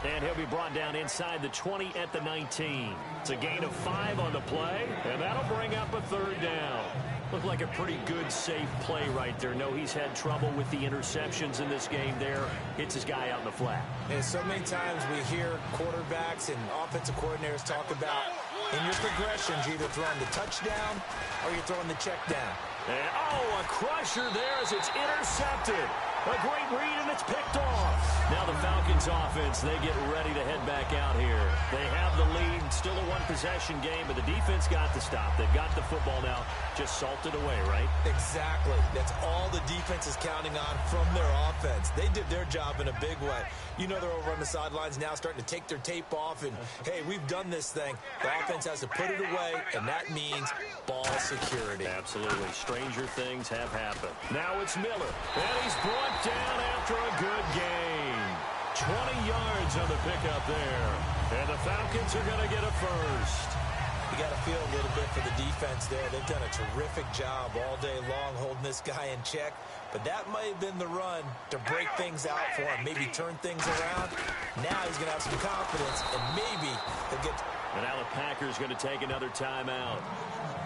And he'll be brought down inside the 20 at the 19. It's a gain of 5 on the play, and that'll bring up a third down. Looked like a pretty good, safe play right there. No, he's had trouble with the interceptions in this game there. Hits his guy out in the flat. And so many times we hear quarterbacks and offensive coordinators talk about in your progressions, you're either throwing the touchdown or you're throwing the check down. And, a crusher there as it's intercepted. A great read, and it's picked off. Now the Falcons offense, they get ready to head back out here. They have the lead, still a one-possession game, but the defense got the stop. They've got the football now, just salted away, right? Exactly. That's all the defense is counting on from their offense. They did their job in a big way. You know they're over on the sidelines now starting to take their tape off, and, hey, we've done this thing. The offense has to put it away, and that means ball security. Absolutely. Stranger things have happened. Now it's Miller, and he's brought down after a good game. 20 yards on the pickup there. And the Falcons are going to get a first. You got to feel a little bit for the defense there. They've done a terrific job all day long holding this guy in check. But that might have been the run to break things out for him, maybe turn things around. Now he's going to have some confidence, and maybe he'll get... And now the Packers going to take another timeout.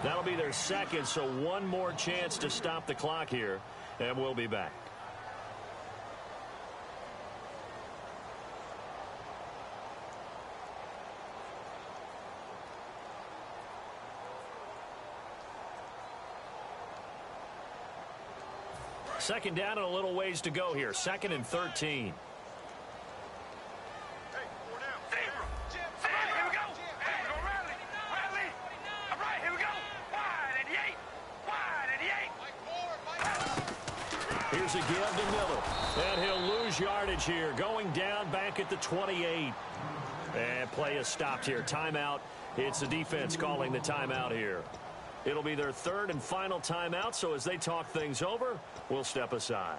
That'll be their second, so one more chance to stop the clock here, and we'll be back. Second down and a little ways to go here. 2nd and 13. Here's a give to Miller. And he'll lose yardage here. Going down back at the 28. And play is stopped here. Timeout. It's the defense calling the timeout here. It'll be their third and final timeout, so as they talk things over, we'll step aside.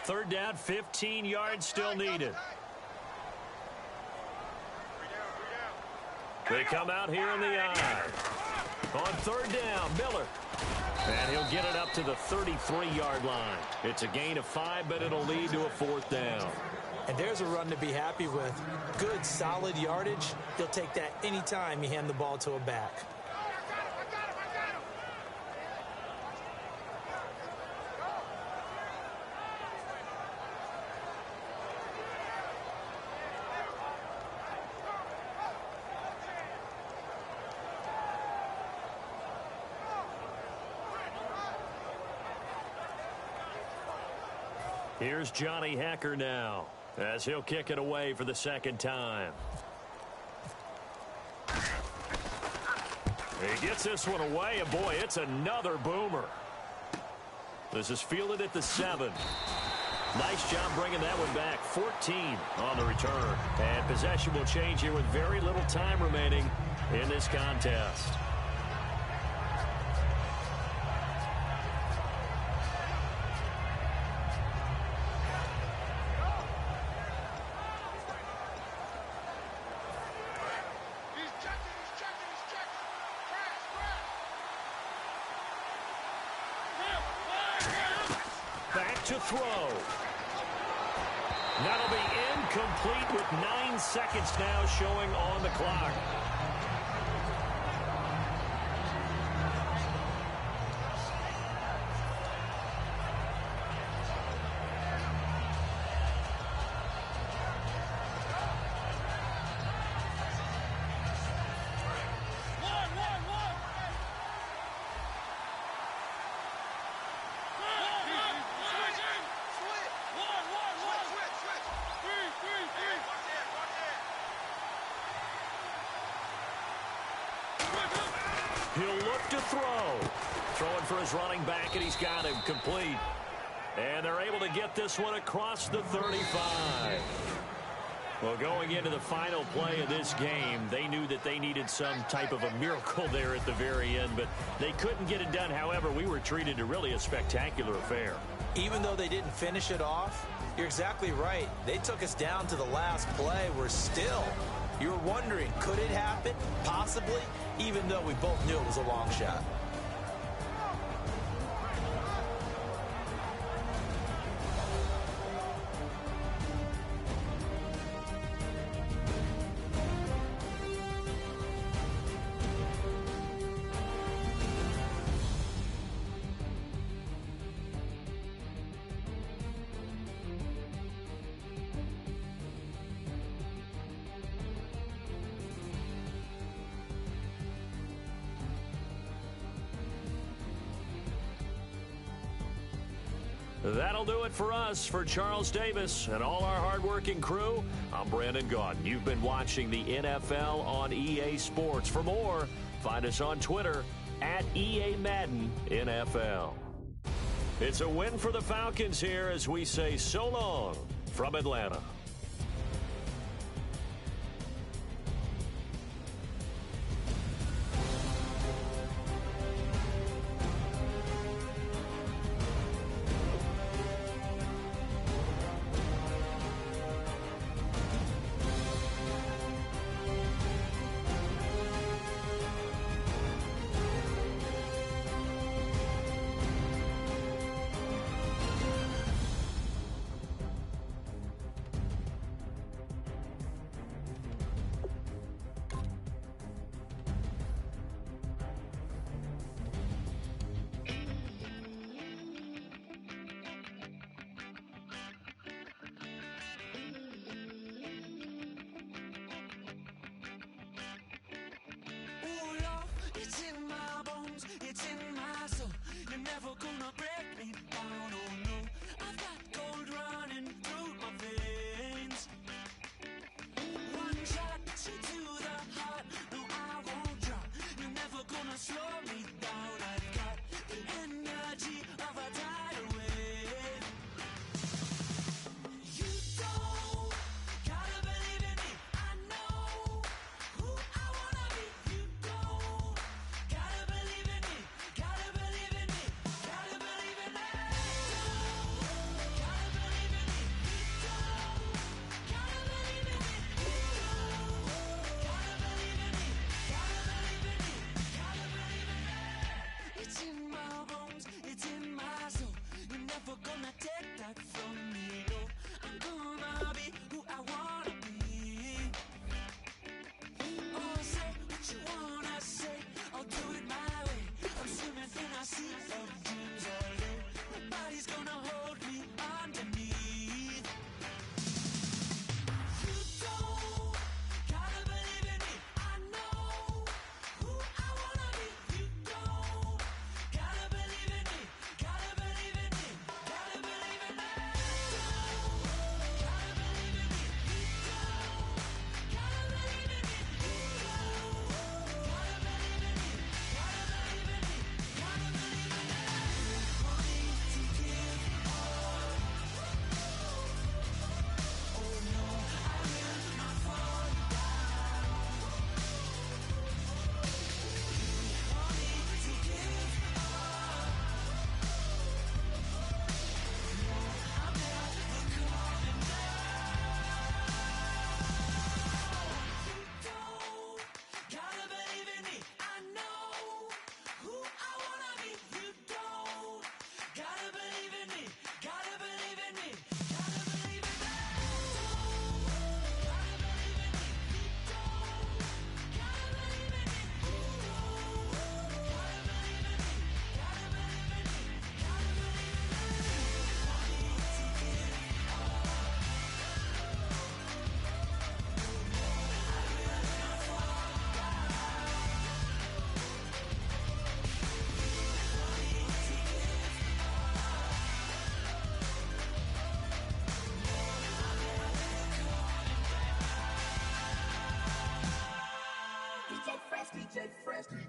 Third down, 15 yards still needed. They come out here in the eye. On third down, Miller. And he'll get it up to the 33-yard line. It's a gain of 5, but it'll lead to a fourth down. And there's a run to be happy with. Good, solid yardage. You'll take that anytime you hand the ball to a back. Here's Johnny Hacker now. as he'll kick it away for the second time. He gets this one away, and boy, it's another boomer. This is fielded at the 7. Nice job bringing that one back. 14 on the return. And possession will change here with very little time remaining in this contest. Back to throw. That'll be incomplete with 9 seconds now showing on the clock. He'll look to throw. Throwing for his running back, and he's got him complete. And they're able to get this one across the 35. Well, going into the final play of this game, they knew that they needed some type of a miracle there at the very end, but they couldn't get it done. However, we were treated to really a spectacular affair. Even though they didn't finish it off, you're exactly right. They took us down to the last play. We're still... You were wondering, could it happen? Possibly, even though we both knew it was a long shot. That'll do it for us. For Charles Davis and all our hardworking crew, I'm Brandon Gaudin. You've been watching the NFL on EA Sports. For more, find us on Twitter at EA Madden NFL. It's a win for the Falcons here as we say so long from Atlanta.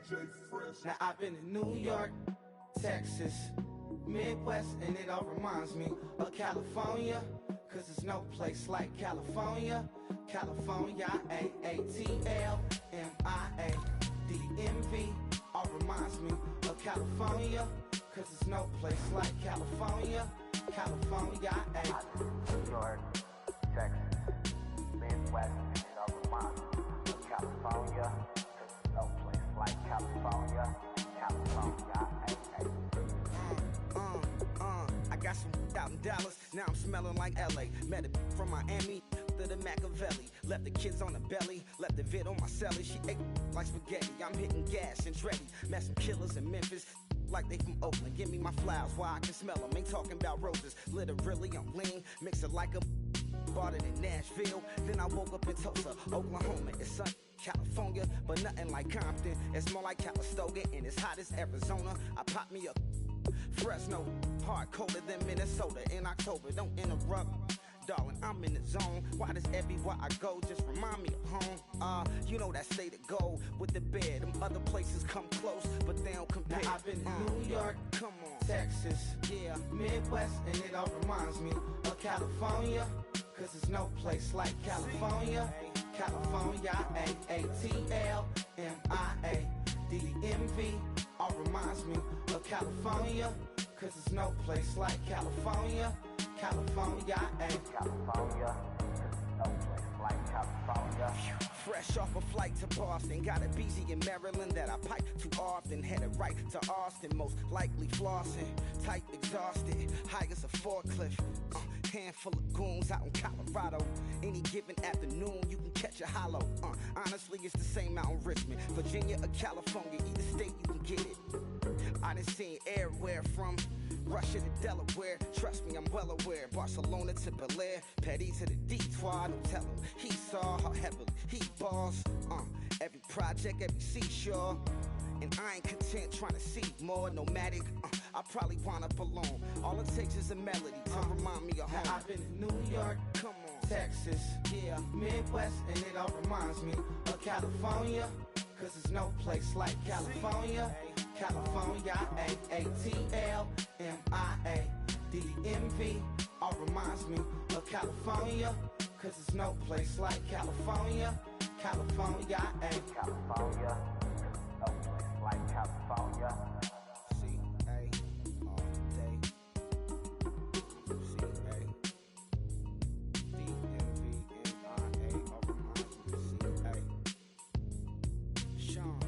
Now I've been to New York, Texas, Midwest, and it all reminds me of California, cause there's no place like California. California, AATLMIA-DMV, all reminds me of California, cause there's no place like California. California, New York, Texas, Midwest, and it all reminds me of California, cause there's no place like California. California, I got some out in Dallas, now I'm smelling like LA. Met a from Miami to the Machiavelli. Left the kids on the belly, left the vid on my celly. She ate like spaghetti, I'm hitting gas and Tretti. Met some killers in Memphis, like they from Oakland. Give me my flowers while I can smell them. Ain't talking about roses, literally I'm lean. Mix it like a bought it in Nashville. Then I woke up in Tulsa, Oklahoma. It's sun, California, but nothing like Compton. It's more like Calistoga and it's hot as Arizona. I pop me up Fresno, hard colder than Minnesota in October. Don't interrupt, darling, I'm in the zone. Why does everywhere I go just remind me of home? You know that state of gold with the bed. Them other places come close, but they don't compare. Now I've been to New York, come on, Texas, yeah, Midwest, and it all reminds me of California, cause there's no place like California. California, AATLMIA-DMV, all reminds me of California, cause there's no place like California. California, California, no place like California. Fresh off a flight to Boston, got a BZ in Maryland that I pipe too often. Headed right to Austin, most likely flossing. Tight, exhausted, high as a forklift. Handful of goons out in Colorado. Any given afternoon, you can catch a hollow. Honestly, it's the same out in Richmond, Virginia or California. Either state, you can get it. I done seen everywhere from Russia to Delaware. Trust me, I'm well aware. Barcelona to Bel Air, Petty to the Detroit. Don't tell him he saw how heavily he balls. Every project, every seashore. And I ain't content trying to see more nomadic. I probably wind up alone. All it takes is a melody to remind me of home. Now I've been to New York, come on, Texas, yeah, Midwest, and it all reminds me of California, cause there's no place like California. California, AATLMIA-DMV, all reminds me of California, cause there's no place like California. California, California, no place like California. C-A, all day. C-A, D-M-V-N-I-A, all reminds me of C-A. Sean.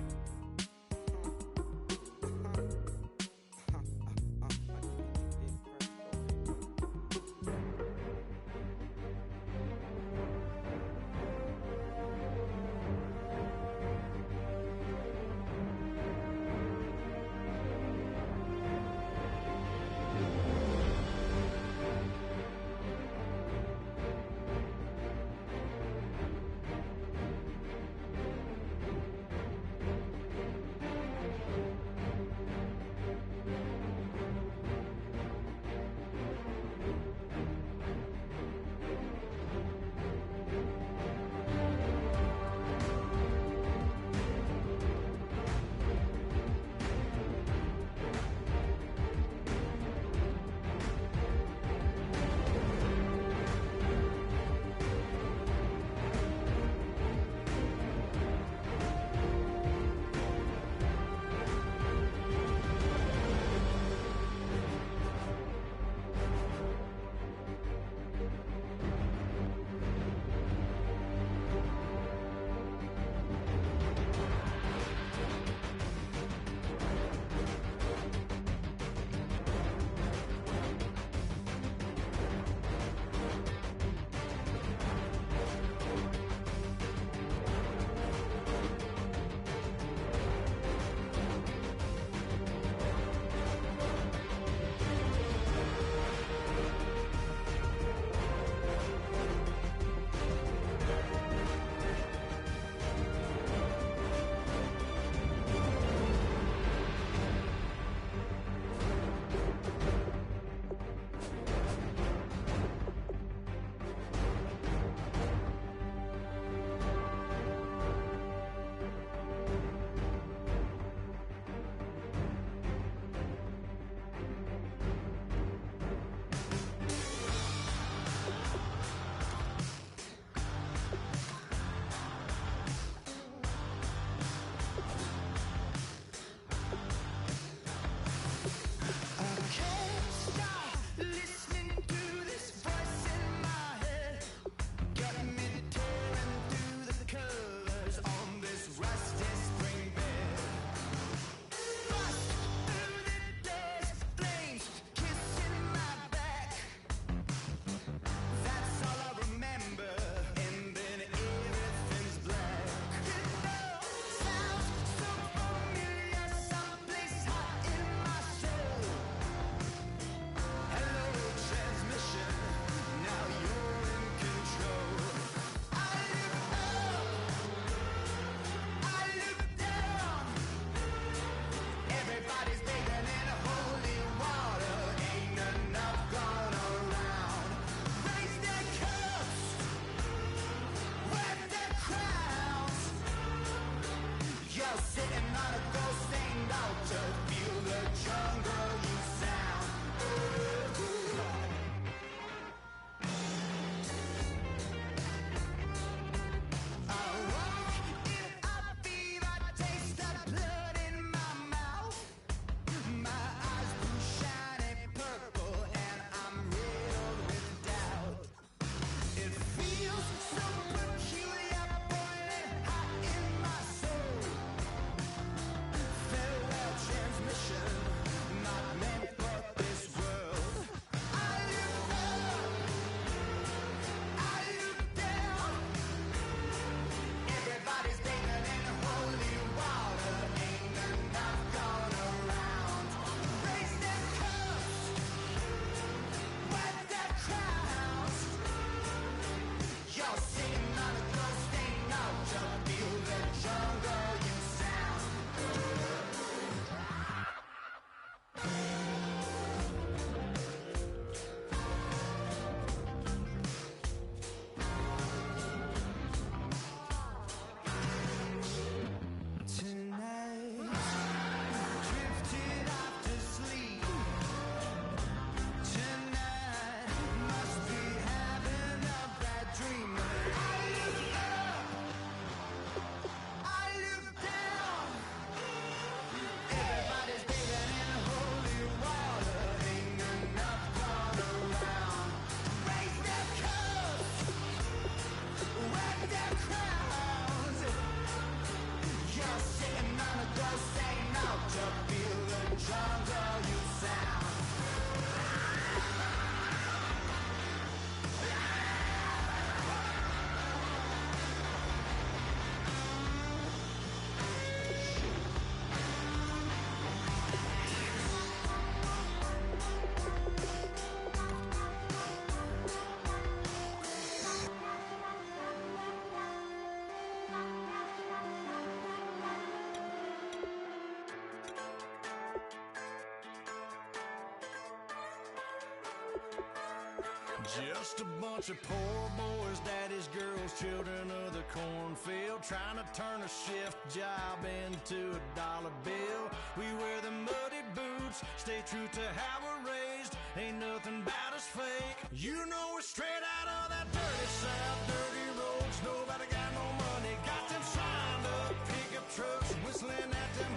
Just a bunch of poor boys, daddy's girls, children of the cornfield, trying to turn a shift job into a dollar bill. We wear the muddy boots, stay true to how we're raised. Ain't nothing about us fake. You know we're straight out of that dirty south, dirty roads. Nobody got no money, got them signed up pickup trucks, whistling at them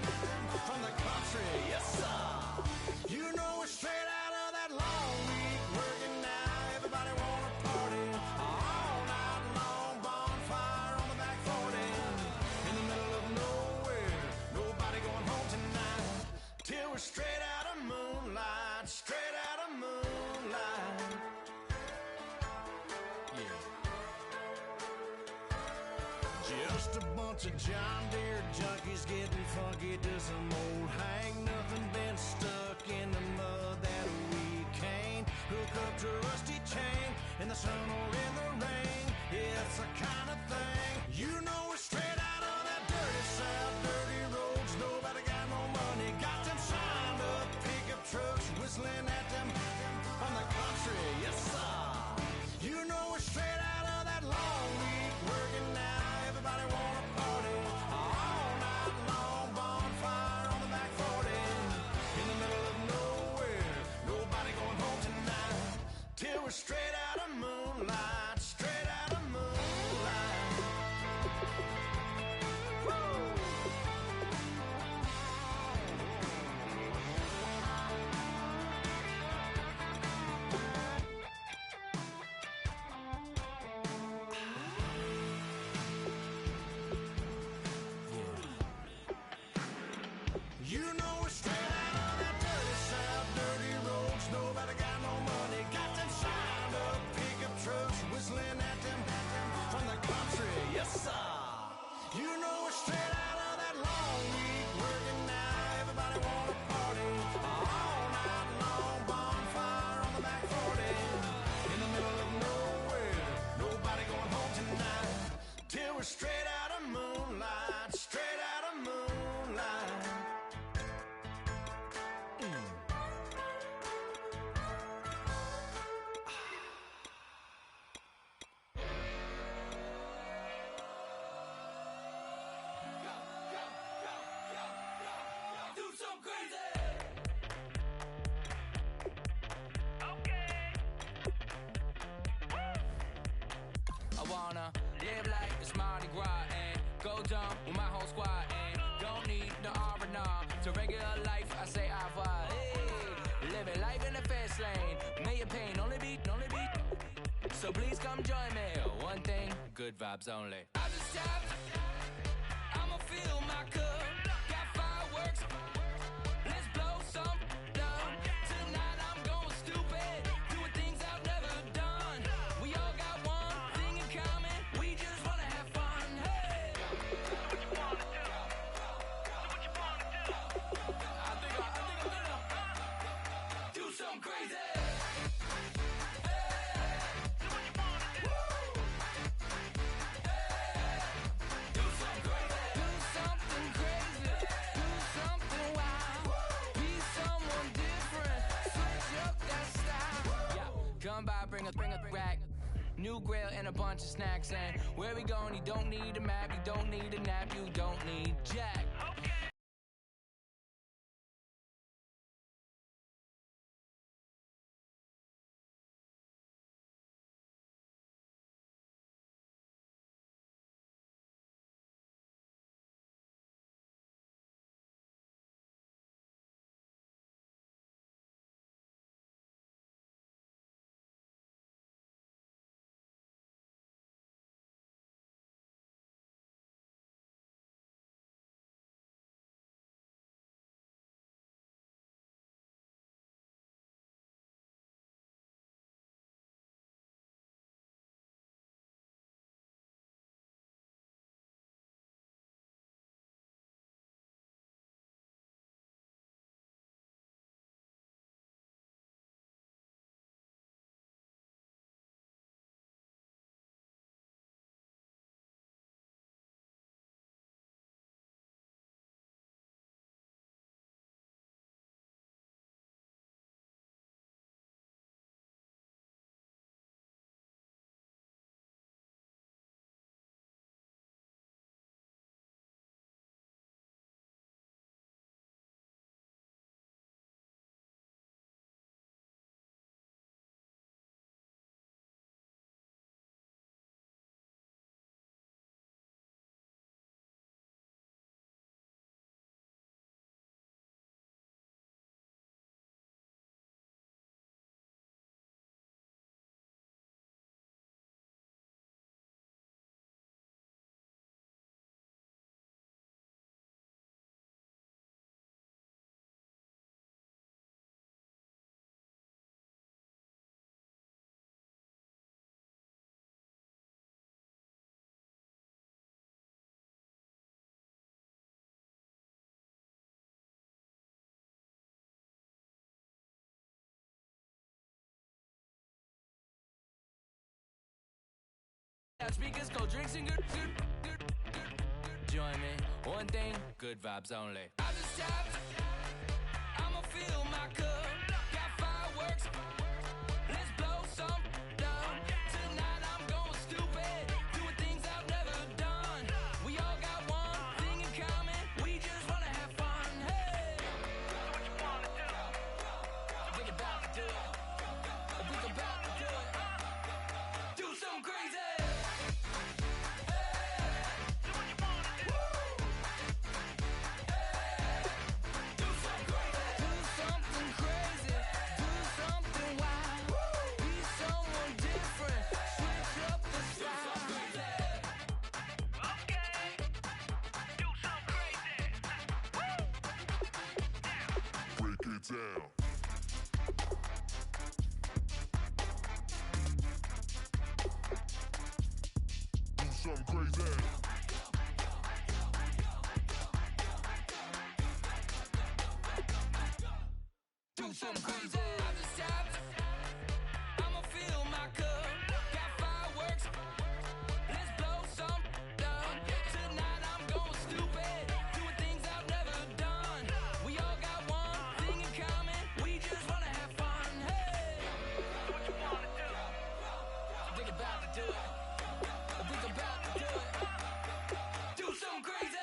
from the country. Yes, sir. You know we're straight out of that long week working now. Everybody wanna party all night long, bonfire on the back 40 in the middle of nowhere. Nobody going home tonight till we're straight out of moonlight, straight out of moonlight. Yeah. Just a bunch of John Deere junkies getting funky to some old hang. Nothing been stuck in the mud that we can't hook up to a rusty chain in the sun or in the rain. Yeah, it's the kind of thing. You know we're straight out of that dirty south, dirty roads. Nobody got no money, got them signed up pickup trucks, whistling at them from the country. Yes, sir. You know we're straight out of that long week working now. Everybody wanna party all night long, bonfire on the back 40 in the middle of nowhere. Nobody going home tonight till we're straight out of moonlight, straight out of moonlight. Woo! You know we're straight out of that dirty south, dirty roads. Nobody got no money, got them signed up pickup trucks, whistling at them from the country. Yes, sir. You know we're straight out of that long week working now. Everybody wanna party all night long, bonfire on the back 40 in the middle of nowhere. Nobody going home tonight till we're straight out of moonlight, straight out of moonlight. Do some crazy. Okay. I wanna live like it's Mardi Gras and go dumb with my whole squad and don't need no R&R to regular life. I say au revoir. Hey, living life in the fast lane, million pain, only beat. So please come join me. One thing, good vibes only. I just tapped. I'ma fill my cup. Got fireworks. Let's blow some done. Tonight I'm going stupid, doing things I've never done. We all got one thing in common. We just wanna have fun. Hey. What you wanna do? What you wanna do? I think I'm gonna do something crazy. Do something crazy. Do something wild. Be someone different. Switch up that style. Yeah, come by, bring a rack. New grill and a bunch of snacks. And where we going? You don't need a map. You don't need a nap. You don't need jack. Speakers, cold drinks, and good. Join me. One thing, good vibes only. I just tapped. I'ma fill my cup. Got fireworks. Let's blow some down. Tonight I'm going stupid. Doing things I've never done. We all got one thing in common. We just wanna have fun. Hey! So what you wanna do? We about to do it. We about to do it. Do something crazy. Down. Do something crazy. Do something crazy. I just tapped. I'ma fill my cup. Got fireworks. Let's blow some down. Tonight I'm going stupid. Doing things I've never done. We all got one thing in common. We just wanna have fun. Hey! So what you wanna do? We about to do it. We about to do it. Do something crazy.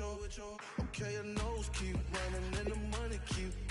Okay, your nose keep running and the money keep